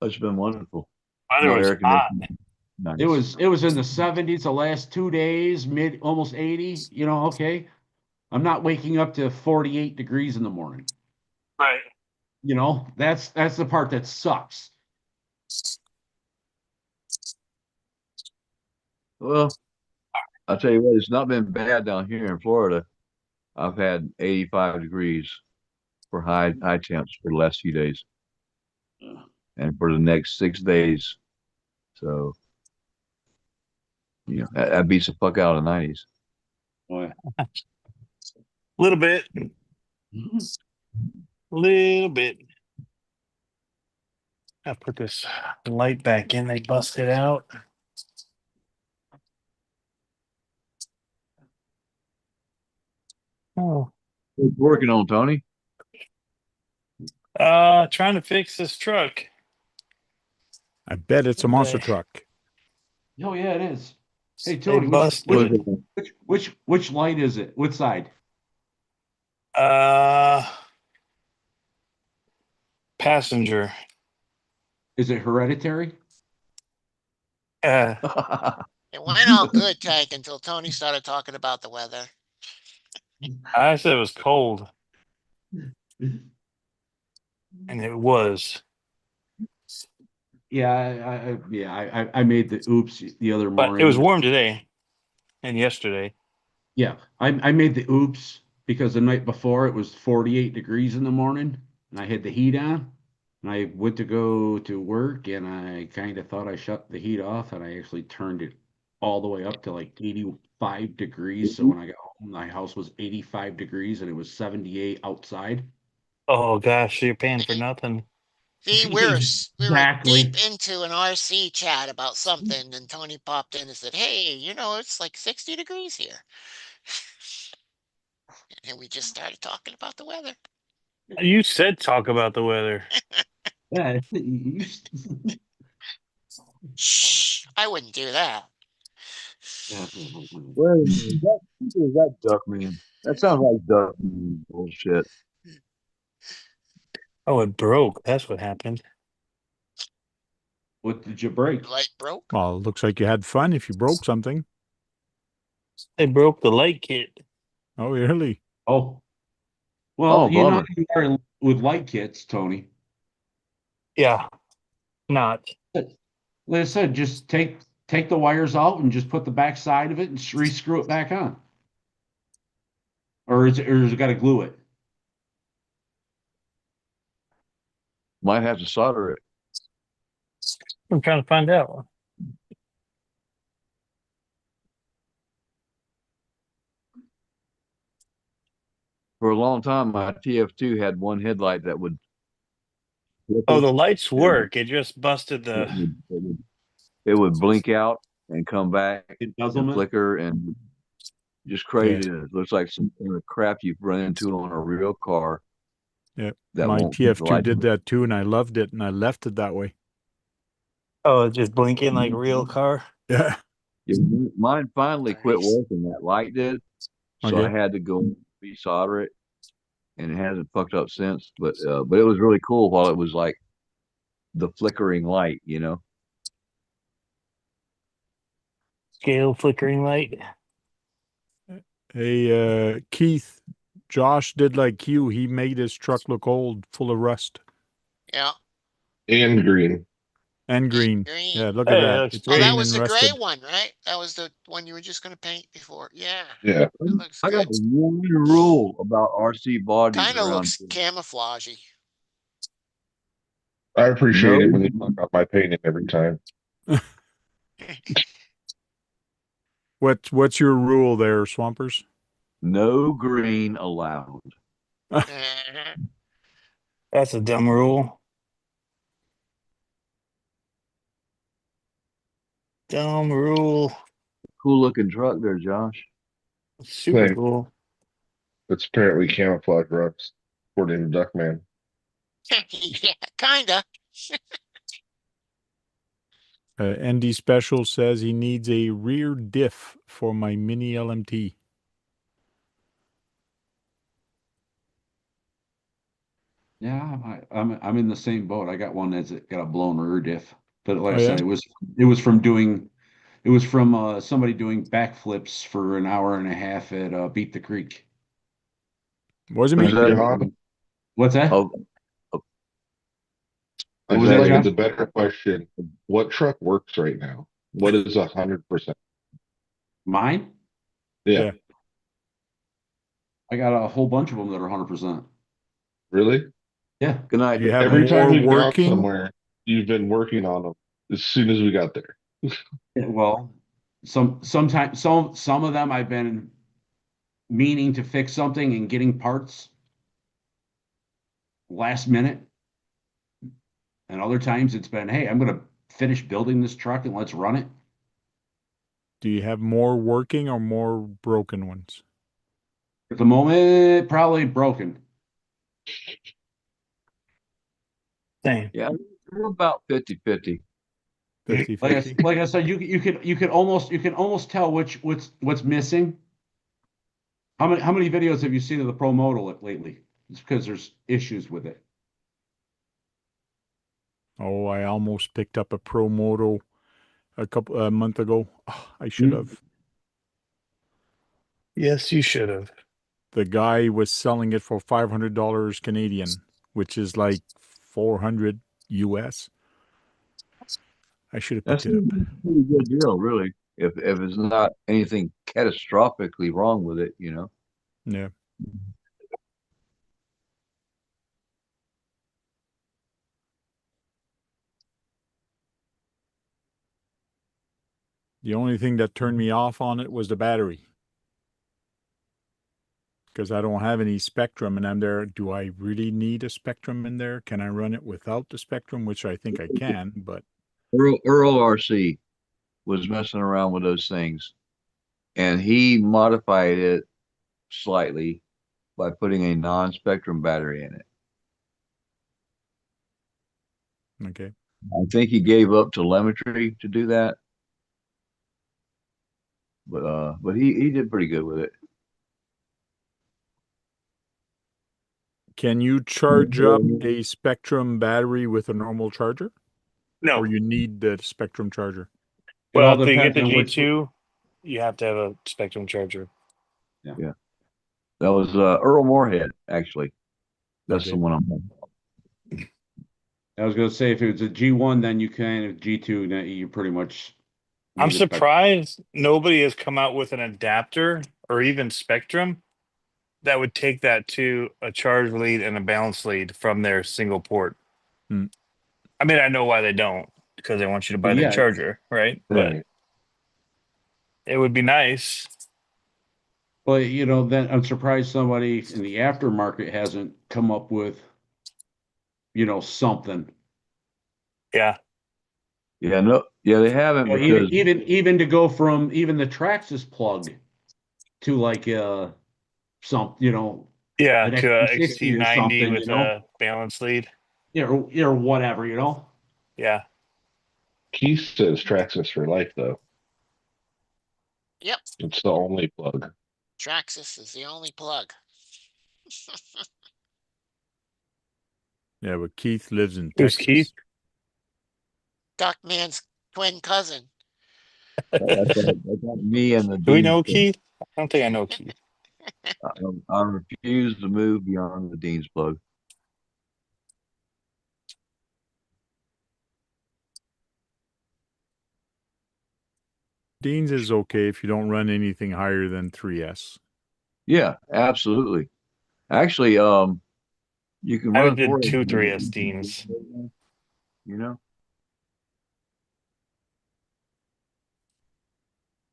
It's been wonderful. Weather No was air hot. conditioning. Nice. It was in the 70s the last 2 days, almost 80. You know, okay. I'm not waking up to 48 degrees in the morning. Right. You know, that's the part that sucks. Well, I'll tell you what, it's not been bad down here in Florida. I've had 85 degrees for high temps for the last few days and for the next 6 days. So, that beats the fuck out of the 90s. Boy. A little bit. Little bit. I put this light back in. They busted out. Oh. What's working on, Tony? Trying to fix this truck. I bet it's a monster Okay. truck. Oh yeah, it is. Hey They Tony, busted. which light is it? Which side? Passenger. Is it hereditary? It went all good, Tank, until Tony started talking about the weather. I said it was cold, and it was. Yeah, I made the oops the other But morning. it was warm today and yesterday. Yeah, I made the oops because the night before it was 48 degrees in the morning and I had the heat on and I went to go to work and I kind of thought I shut the heat off and I actually turned it all the way up to like 85 degrees. So when I got home, my house was 85 degrees and it was 78 outside. Oh gosh, you're paying for nothing. See, we were Exactly. deep into an RC chat about something, and Tony popped in and said, "Hey, it's like 60 degrees here," and we just started talking about the weather. You said talk about the weather. Yeah. Shh, I wouldn't do that. Wait a minute. Is that Duckman? That sounds like Duckman bullshit. Oh, it broke. That's what happened. What did you break? Light broke. Well, it looks like you had fun if you broke something. They broke the light kit. Oh, really? Oh, well, Oh, you know bummer. you are with light kits, Tony. Yeah, not. Like I said, just take the wires out and just put the back side of it and re-screw it back on. Or is it got to glue it? Might have to solder it. I'm trying to find out. For a long time, my TF2 had one headlight that would. Oh, the lights work. It just busted It the. would, it would blink out and come back and Embezzlement. flicker and Just crazy. It looks like some kind of crap you've run into on a real car Yeah. that My won't keep the TF2 light. did that too, and I loved it, and I left it that way. Oh, it's just blinking like a real car. Yeah. Yeah, mine finally quit Nice. working. That light did, so I Okay. had to go resolder it, and it hasn't fucked up since. But it was really cool while it was like the flickering light, you know. Scale flickering light. Hey, Keith, Josh did like you. He made his truck look old, full of rust Yeah. And green. and green. Green. Yeah, look Hey, at it that. looks It's Oh, that green was and the gray rusted. one, right? That was the one you were just gonna paint before. Yeah. Yeah. That looks I got good. one rule about RC bodies Kind of around looks here. camouflagey. I appreciate it when No, you talk about my painting every time. What's your rule there, Swampers? no green allowed. Uh-huh. That's a dumb rule. Dumb rule. Cool looking truck there, Josh. Super Thing. cool. It's apparently camouflage rocks, according to Duckman. Yeah, kinda. ND Special says he needs a rear diff for my mini LMT. Yeah, I'm in the same boat. I got one that's got a blown rear diff. But like Oh, I said, yeah? it was from somebody doing backflips for an hour and a half at Beat the Creek. Wasn't Is me? that John, What's that? oh, What I was feel that, like Josh? it's a better question. What truck works right now? What is 100%? Mine? Yeah. Yeah. I got a whole bunch of them that are 100%. Really? Yeah. good night? Do you have Every time more we've gone working? somewhere, you've been working on them as soon as we got there. Yeah, well, sometimes some of them I've been meaning to fix something and getting parts last minute, and other times it's been, hey, I'm gonna finish building this truck and let's run it. Do you have more working or more broken ones? At the moment, probably broken. Same. Yeah, we're about 50-50. 50-50? Like I said, you can almost tell what's missing. How many videos have you seen of the Pro Model lately? It's because there's issues with it. Oh, I almost picked up a Pro Moto a month ago. Oh, I should have. Yes, you should have. The guy was selling it for $500 Canadian, which is like 400 US. I should have That's picked a it up. pretty good deal, really. If it's not anything catastrophically wrong with it, you know. Yeah. The only thing that turned me off on it was the battery. Because I don't have any Spectrum and I'm there. Do I really need a Spectrum in there? Can I run it without the Spectrum? Which I think I can, but Earl RC was messing around with those things, and he modified it slightly by putting a non-spectrum battery in it. okay. I think he gave up telemetry to do that, but he did pretty good with it. Can you charge up a Spectrum battery with a normal charger? No. Or you need the Spectrum charger? It all Well, to get depends the on which. G2, you have to have a Spectrum charger. Yeah, that was Earl Moorhead, actually. That's Okay. the one I'm on. I was gonna say if it was a G1, then you can. If G2, then you pretty much. I'm need a spec- surprised nobody has come out with an adapter or even Spectrum that would take that to a charge lead and a balance lead from their single port. Hmm. I mean, I know why they don't, because they want you to buy Well, the yeah. charger, right? But Right. it would be nice. But then I'm surprised somebody in the aftermarket hasn't come up with, something. Yeah. Yeah, no, yeah, they haven't Well, because even to go from even the Traxxas plug to like some, Yeah, an to a XT60 or XT90 something, with a balance lead. or whatever, Yeah. Keith says Traxxas for life, though. Yep, It's the only plug. Traxxas is the only plug. Yeah, but Keith lives in Who's Texas. Keith? Duckman's twin cousin. That's not me and the Do we Dean's know plug. Keith? I don't think I know Keith. I refuse to move beyond the Dean's plug. Dean's is okay if you don't run anything higher than 3S. Yeah, absolutely. Actually, you can I run did 4S. two 3S Deans, You know?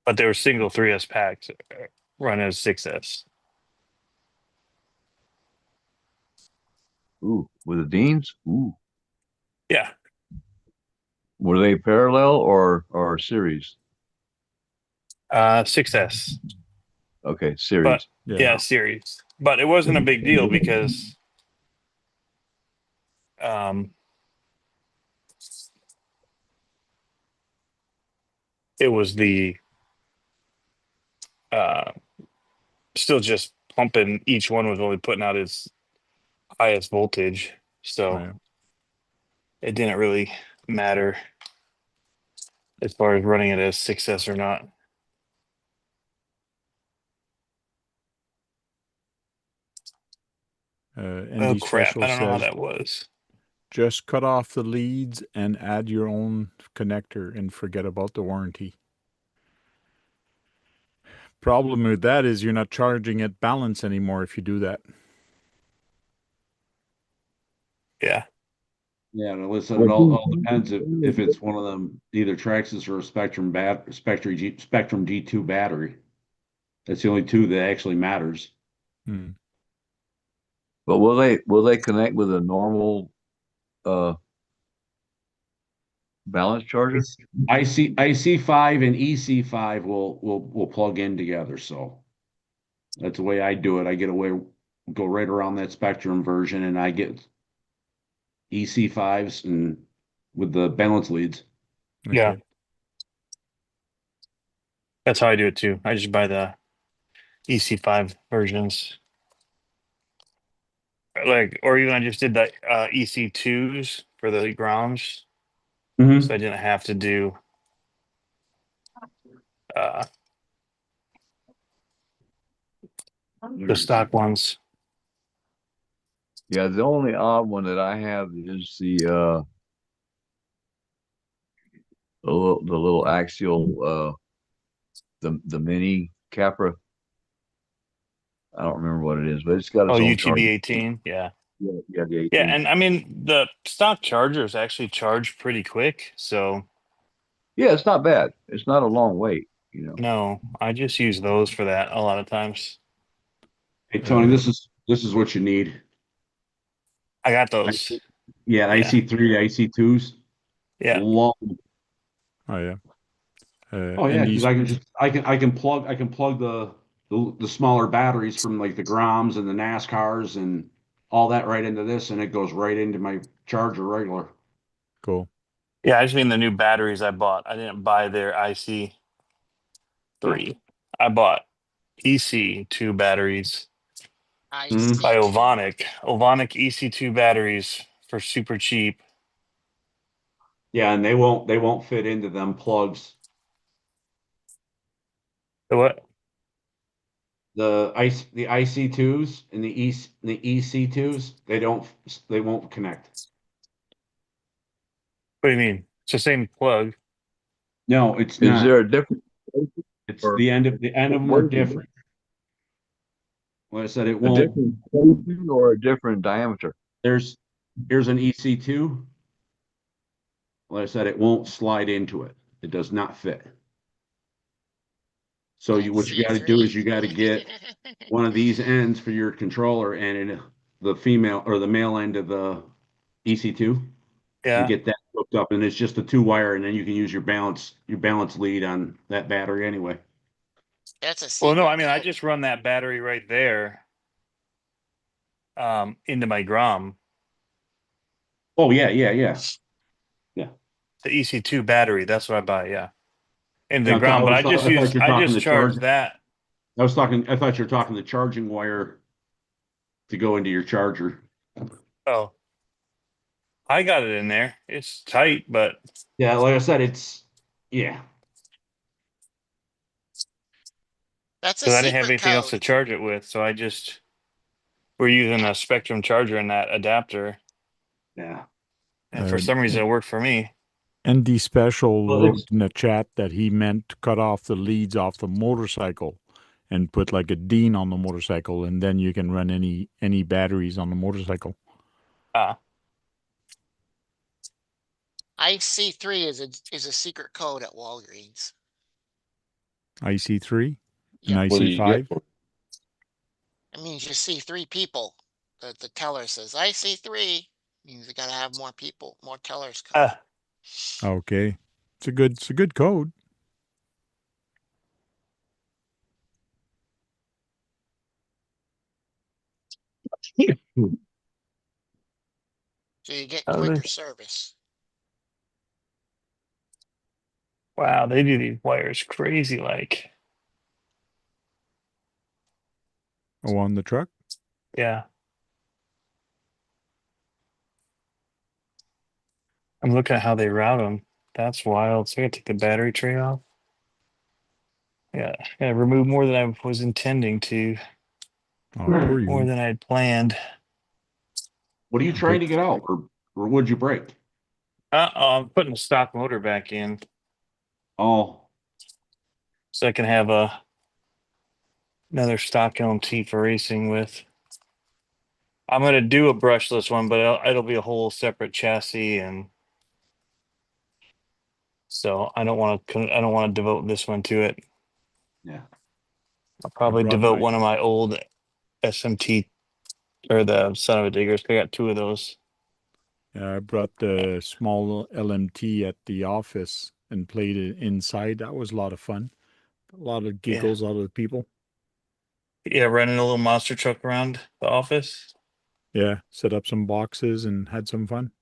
but they were single 3S packs run as 6S. Ooh, with the Deans? Ooh. Yeah. Were they parallel or series? 6S. Okay, But series. yeah, series. But it wasn't a big deal because um it was the uh still just pumping, each one was only putting out its highest voltage. So Right. it didn't really matter as far as running it as 6S or not. ND Oh crap, Special I don't know how says that was. just cut off the leads and add your own connector and forget about the warranty. Problem with that is you're not charging at balance anymore if you do that. Yeah. Yeah, and listen, it all depends if it's one of them, either Traxxas or a Spectrum G2 battery. That's the only two that actually matters. Hmm. But will they connect with a normal balance charger? IC5 and EC5 will plug in together. So that's the way I do it. Go right around that Spectrum version, and I get EC5s and with the balance leads. Yeah. Okay. That's how I do it too. I just buy the EC5 versions. Like, or even I just did the EC2s for the grounds. So I didn't have to do uh the stock ones. Yeah, the only odd one that I have is the little axial the mini Capra. I don't remember what it is, but it's got Oh, its own UTB charger. 18. Yeah. Yeah, the Yeah. 18. And I mean, the stock chargers actually charge pretty quick. So Yeah, it's not bad. It's not a long wait. no, I just use those for that a lot of times. Hey Tony, this is what you need. I got I, those. yeah, Yeah. IC3, IC2s. Yeah. Long. Oh yeah. Oh yeah, because ND's I can plug the smaller batteries from like the Groms and the NASCARs and all that right into this, and it goes right into my charger regular. cool. Yeah. I just mean the new batteries I bought. I didn't buy their IC3. I bought EC2 batteries I Mhm. see by two. Ovonic. Ovonic EC2 batteries for super cheap. Yeah, and they won't fit into them plugs. The what? The IC2s and the EC2s, they won't connect. What do you mean? It's the same plug. No, it's Is not. there a difference It's or the end of them are what is it? different. Like I said, it A won't. different spacing or a different diameter? There's Here's an EC2. Like I said, it won't slide into it. It does not fit. So I what you see got to do three. is you got to get one of these ends for your controller and the female or the male end of the EC2 and Yeah. get that hooked up. And it's just a two wire, and then you can use your balance lead on that battery anyway. That's a Well, no, secret I mean, I code. just run that battery right there into my Grom, Oh, yeah, yeah, yeah. the EC2 battery. That's what I buy. Yeah. Into the Yeah, Grom, but I just I thought use, you were I talking just the charge charge. that. I thought you were talking the charging wire to go into your charger. Oh, I got it in there. It's tight, but Yeah, like I said, yeah. That's a because I didn't have secret anything else to code. charge it with. So we're using a Spectrum charger in that adapter. Yeah. And for some reason, it worked for me. ND Special Well, wrote in the chat that he meant to cut off the leads off the motorcycle and put like a Dean on the motorcycle, and then you can run any batteries on the motorcycle. Ah, IC3 is a secret code at Walgreens. IC3 and Yep. What do you get IC5. for it? It means you see 3 people. The teller says, I see 3. Means you gotta have more people, more tellers come. Okay, it's a good code. So you get Oh, quicker service. wow, they do these wires crazy like. Oh, on the truck. Yeah. I'm looking at how they route them. That's wild. So I gotta take the battery tray off. Yeah, I gotta remove more than I was intending to, Oh, poor more you. than I had planned. What are you trying to get out, or would you break? I'm putting the stock motor back in Oh, so I can have another stock LMT for racing with. I'm gonna do a brushless one, but it'll be a whole separate chassis, and so I don't want to devote this one to it. yeah. I'll probably brought devote my- one of my old SMT or the Son of a Diggers. I got 2 of those. I brought the small LMT at the office and played it inside. That was a lot of fun. A lot of giggles out of the people. Yeah, running a little monster truck around the office. Yeah, set up some boxes and had some fun.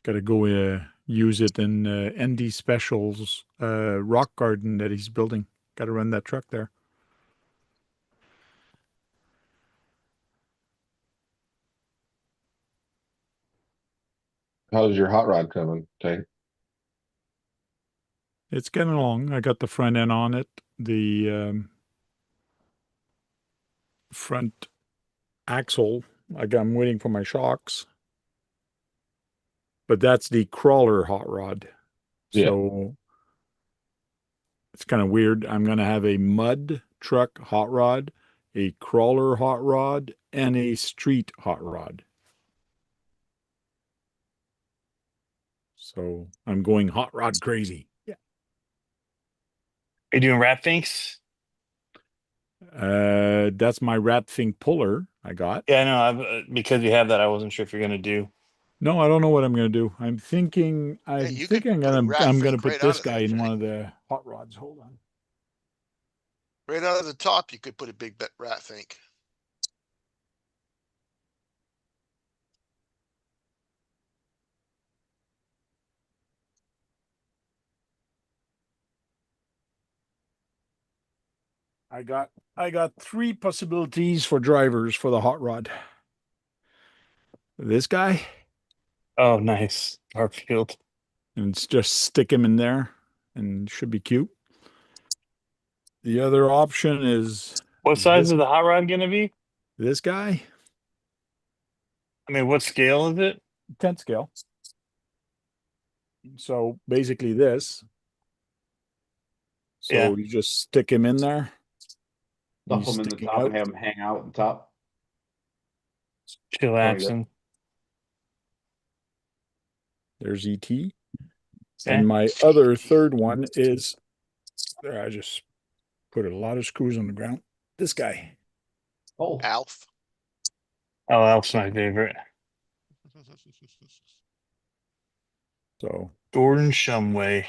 Got to go use it in ND Special's rock garden that he's building. Got to run that truck there. How's your hot rod coming, Tank? It's getting along. I got the front end on it. The front axle. I'm waiting for my shocks. But that's the crawler hot rod. Yeah. So it's kind of weird. I'm going to have a mud truck hot rod, a crawler hot rod, and a street hot rod. So I'm going hot rod crazy. Yeah. Are you doing wrap finks? That's my Rat Fink puller I got. Yeah, I know. Because you have that, I wasn't sure if you're gonna do. No, I don't know what I'm going to do. I'm thinking you could put a I'm rat going to fink put right this out of guy that in one thing. of the hot rods. Hold on. Right out of the top, you could put a big rat fink. I got 3 possibilities for drivers for the hot rod. This guy, Oh, nice. Garfield. and it's just stick him in there and should be cute. The other option is What size this, is the hot rod gonna be? this guy, I mean, what scale is it? 10 scale. So basically this. So Yeah. you just stick him in there. Stuff He's them in the sticking top out. and have them hang out on top. Chillaxing. There's ET. Okay. And my other third one is I just put a lot of screws on the ground. This guy. Oh, Alf. Oh, Alf's my favorite. So, Gordon Shumway.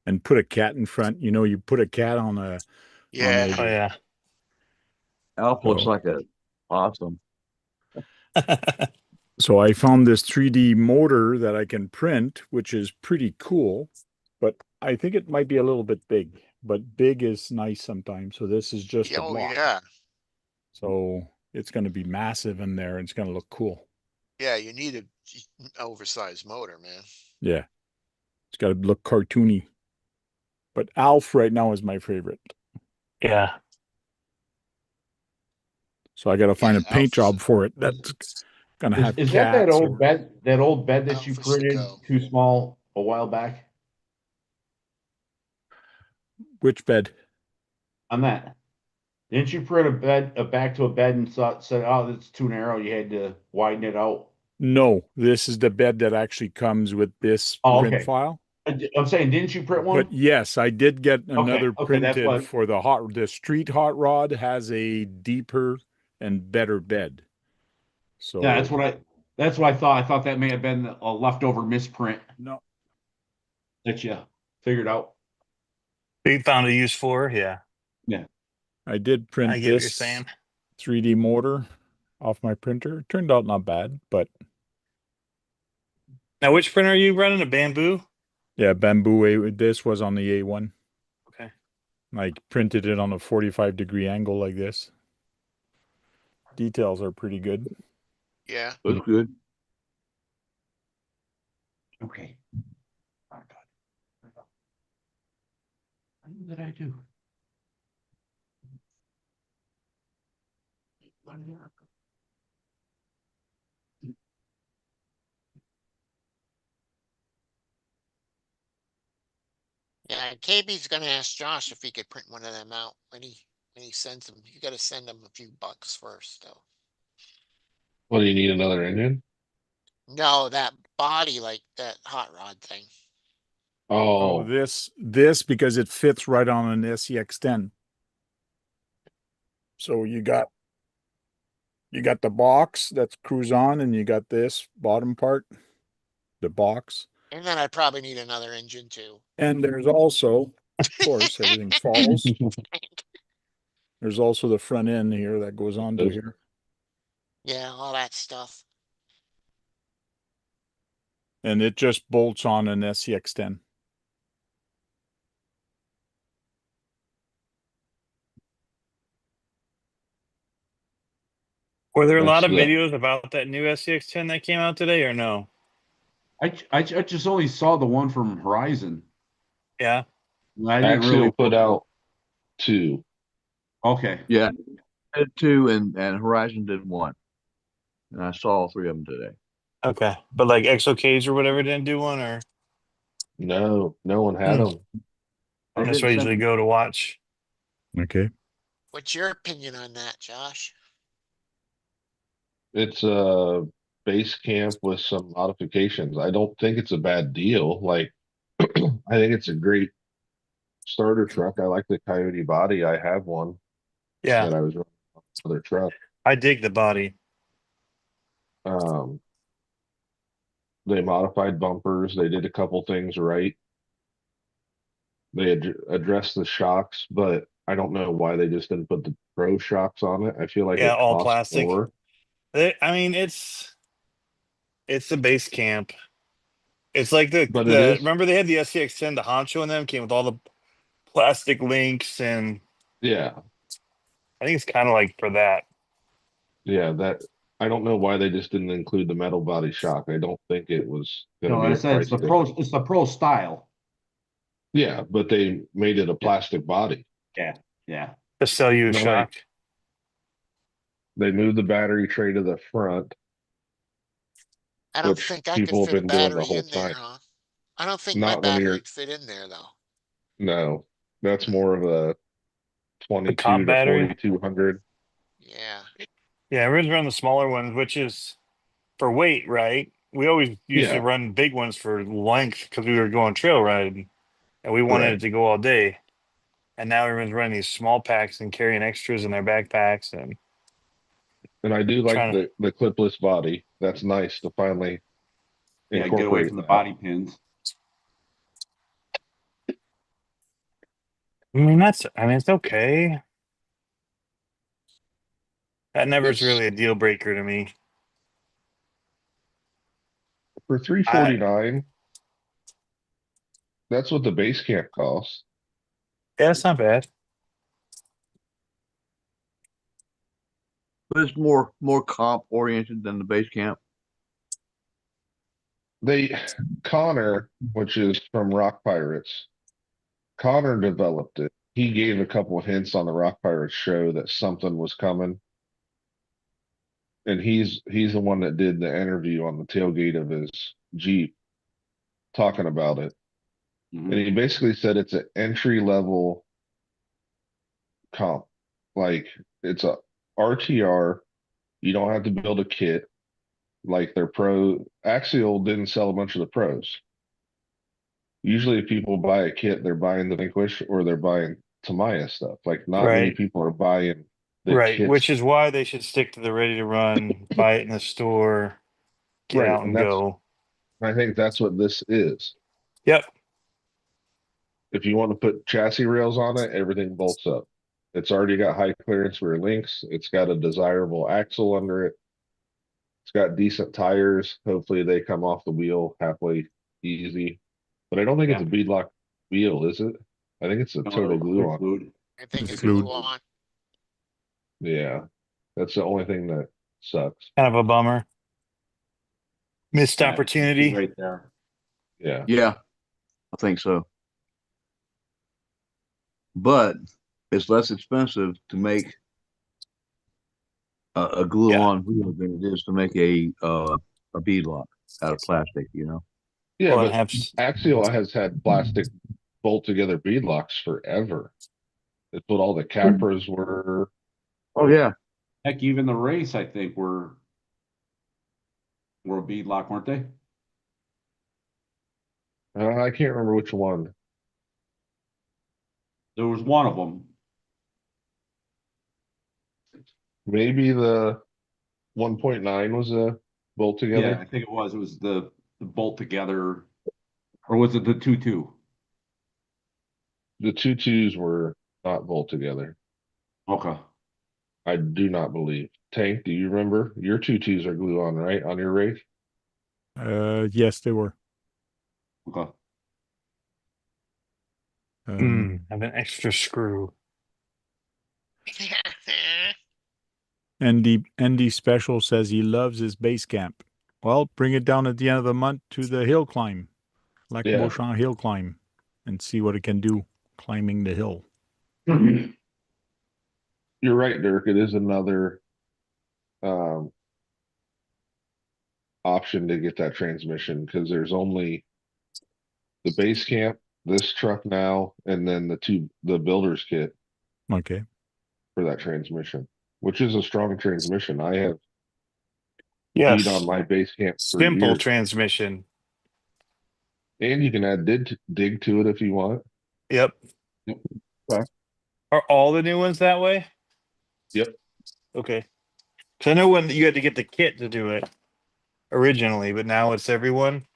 and put a cat in front. You know, you put a cat on a Yeah. Oh yeah. Alf looks So- like a possum. So I found this 3D motor that I can print, which is pretty cool, but I think it might be a little bit big, but big is nice sometimes. So this is just a Oh, block. yeah. So it's going to be massive in there and it's going to look cool. Yeah, you need an oversized motor, man. Yeah. It's got to look cartoony. But Alf right now is my favorite. Yeah. So I got to find Yeah, a paint Alf is job for it. That's going to have Is that cats old or bed, that old bed that you Alf is the printed go. too small a while back? which bed? On that. Didn't you print a back to a bed and said, oh, that's too narrow, you had to widen it out? No, this is the bed that actually comes with this Oh, print okay. file. I'm saying, didn't you print one? But yes, I did get another okay, that's printed what- for the street hot rod has a deeper and better bed. So Yeah, that's what I thought. I thought that may have been a leftover misprint no, that you figured out. You found a use for, yeah. I did I print get what you're this saying. 3D motor off my printer. It turned out not bad, but Now, which printer are you running? A Bamboo? yeah, bamboo A. This was on the A1. Okay. I printed it on a 45-degree angle like this. Details are pretty good. Yeah. Looks good. Okay. Oh, God. What did I do? Yeah, KB's gonna ask Josh if he could print one of them out when he sends them. You gotta send him a few bucks first, though. What do you need another engine? No, that body, like that hot rod thing. Oh, Oh, this because it fits right on an SEX10. So you got the box that's cruise on, and you got this bottom part, the box. And then I probably need another engine too. And there's also, of course, everything falls. There's also the front end here that goes onto Those- here. Yeah, all that stuff. And it just bolts on an SCX10. Were there a lot That's of the- videos about that new SCX10 that came out today or no? I just only saw the one from Horizon. Yeah. I didn't Axial really. put out 2. Okay. Yeah, I did 2 and Horizon did 1. And I saw all 3 of them today. Okay. But like XOKs or whatever didn't do one, or No, no one had Hmm. them. They that's didn't where I send usually me- go to watch. Okay. What's your opinion on that, Josh? It's a base camp with some modifications. I don't think it's a bad deal. Like, I think it's a great starter truck. I like the Coyote body. I have one Yeah. that I was running on another truck. I dig the body. Um, they modified bumpers. They did a couple things right. They addressed the shocks, but I don't know why they just didn't put the pro shocks on it. I feel like Yeah, it all costs plastic. more. I mean, it's the base camp. It's like But it is, remember they had the SCX10, the Honcho in them came with all the plastic links, and yeah, I think it's kind of like for that. yeah. That I don't know why they just didn't include the metal body shock. I don't think it was going to No, be I a said price difference. it's the pro style. Yeah, but they made it a plastic body. Yeah. To sell you a No, shock. They moved the battery tray to the front. I don't Which think I could people have fit a been doing the battery whole in there, time. huh? I don't think my Not when battery you're would fit in there though. no. That's more of a The 22 comp to battery. 4200. Yeah. Yeah, everyone's running the smaller ones, which is for weight, right? We always used to Yeah. run big ones for length because we were going trail riding, and we wanted Right. it to go all day. And now everyone's running these small packs and carrying extras in their backpacks, and And I do like Trying to. the clipless body. That's nice to finally Yeah, get away incorporate from the that. body pins. I mean, that's. I mean, it's okay. That never is It's really a deal breaker to me. for 349. That's what the base camp costs. Yeah, it's not bad. But it's more comp oriented than the base camp. Connor, which is from Rock Pirates, Connor developed it. He gave a couple of hints on the Rock Pirates show that something was coming. And he's the one that did the interview on the tailgate of his Jeep talking about it. And he basically said it's an entry level comp. Like it's a RTR. You don't have to build a kit. Like their pro Axial didn't sell a bunch of the pros. Usually if people buy a kit, they're buying the Vanquish or they're buying Tamiya stuff. Like not many Right. people are buying the Right. Which kits. is why they should stick to the ready to run, buy it in the store, get Right. out And and that's go. I think that's what this is. Yep. If you want to put chassis rails on it, everything bolts up. It's already got high clearance rear links. It's got a desirable axle under it. It's got decent tires. Hopefully they come off the wheel halfway easy. But I don't think it's a beadlock wheel, is it? I think it's a total glue on. Fluid. I think It's it's fluid. glue on. Yeah. That's the only thing that sucks. Kind of a bummer. Missed Yeah, opportunity. right there. Yeah. Yeah, I think so. But it's less expensive to make a glue-on wheel than it is to make a beadlock out of plastic. You know. Yeah, Well, and but have Axial has had plastic bolt together beadlocks forever. That's what all the Capras were. Oh yeah. Heck, even the race, I think, were a beadlock, weren't they? I can't remember which one. There was one of them. Maybe the 1.9 was a bolt Yeah, together. I think it was. It was the bolt together, or was it the 2-2? The 2.2s were not bolt together. Okay. I do not believe. Tank, do you remember? Your 2.2s are glue on, right? On your Wraith? Yes, they were. Okay. have an extra screw. ND Special says he loves his base camp. Well, bring it down at the end of the month to the hill climb, like Yeah. Beauchamp hill climb, and see what it can do climbing the hill. You're right, Dirk. It is another option to get that transmission because there's only the base camp, this truck now, and then the builder's kit Okay. for that transmission, which is a strong transmission. I have beat on Yes. my base camp for Simple years. transmission. And you can add dig to it if you want. Yep. Okay. Are all the new ones that way? Yep. Okay. Because I know when you had to get the kit to do it originally, but now it's everyone.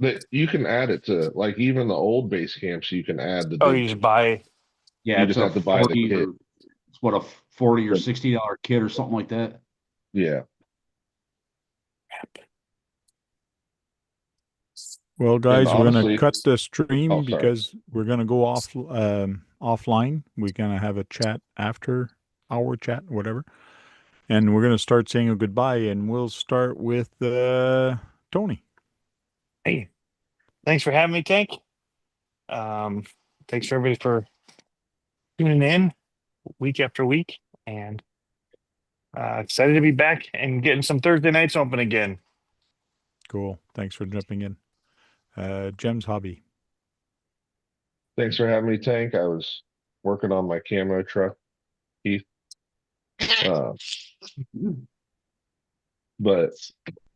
That you can add it to like even the old base camps, you can add the Oh, dig. you just buy. Yeah, You it's just a have to buy the 40 kit. or it's what a 40 or $60 kit or something like that. Yeah. Well, guys, we're gonna honestly- cut the stream Oh, sorry. because we're gonna go offline. We're gonna have a chat after our chat, whatever, and we're gonna start saying a goodbye. And we'll start with Tony. Hey, thanks for having me, Tank. Thanks for everybody for tuning in week after week, and excited to be back and getting some Thursday nights open again. Cool. Thanks for jumping in. Jem's hobby. Thanks for having me, Tank. I was working on my camo truck, Keith. But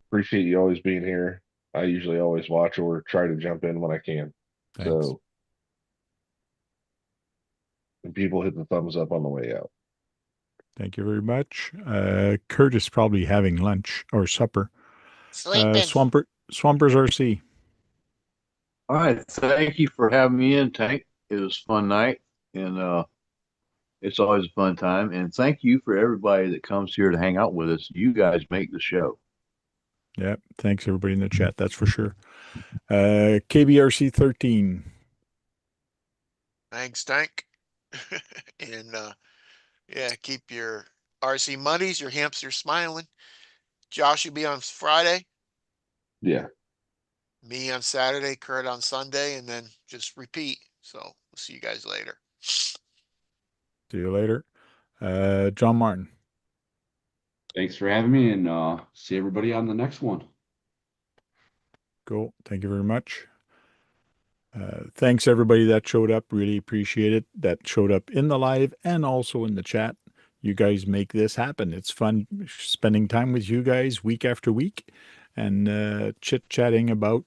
appreciate you always being here. I usually always watch or try to jump in when I can. Thanks. So and people hit the thumbs up on the way out. Thank you very much. Kurt is probably having lunch or supper. Sleeping. Swampers RC. All right. Thank you for having me in, Tank. It was a fun night, and it's always a fun time. And thank you for everybody that comes here to hang out with us. You guys make the show. Yeah, thanks everybody in the chat. That's for sure. KBRC 13. Thanks, Tank. And yeah, keep your RC muddies, your hamsters smiling. Josh, you'll be on Friday. Yeah. Me on Saturday, Kurt on Sunday, and then just repeat. So we'll see you guys later. See you later. John Martin. Thanks for having me, and see everybody on the next one. Cool. Thank you very much. Thanks everybody that showed up. Really appreciate it. That showed up in the live and also in the chat. You guys make this happen. It's fun spending time with you guys week after week and chit-chatting about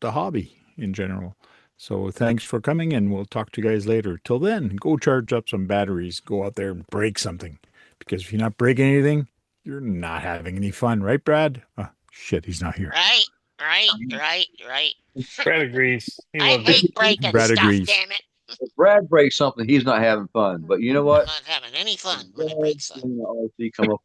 the hobby in general. So thanks for coming, and we'll talk to you guys later. Till then, go charge up some batteries. Go out there and break something. Because if you're not breaking anything, you're not having any fun. Right, Brad? Oh, shit, he's not here. Right. Brad agrees. He I loves it. hate breaking Brad stuff, agrees. damn it. If Brad breaks something, he's not having fun. But you know I'm what? not having any fun when I Brad break stuff. and the RC come up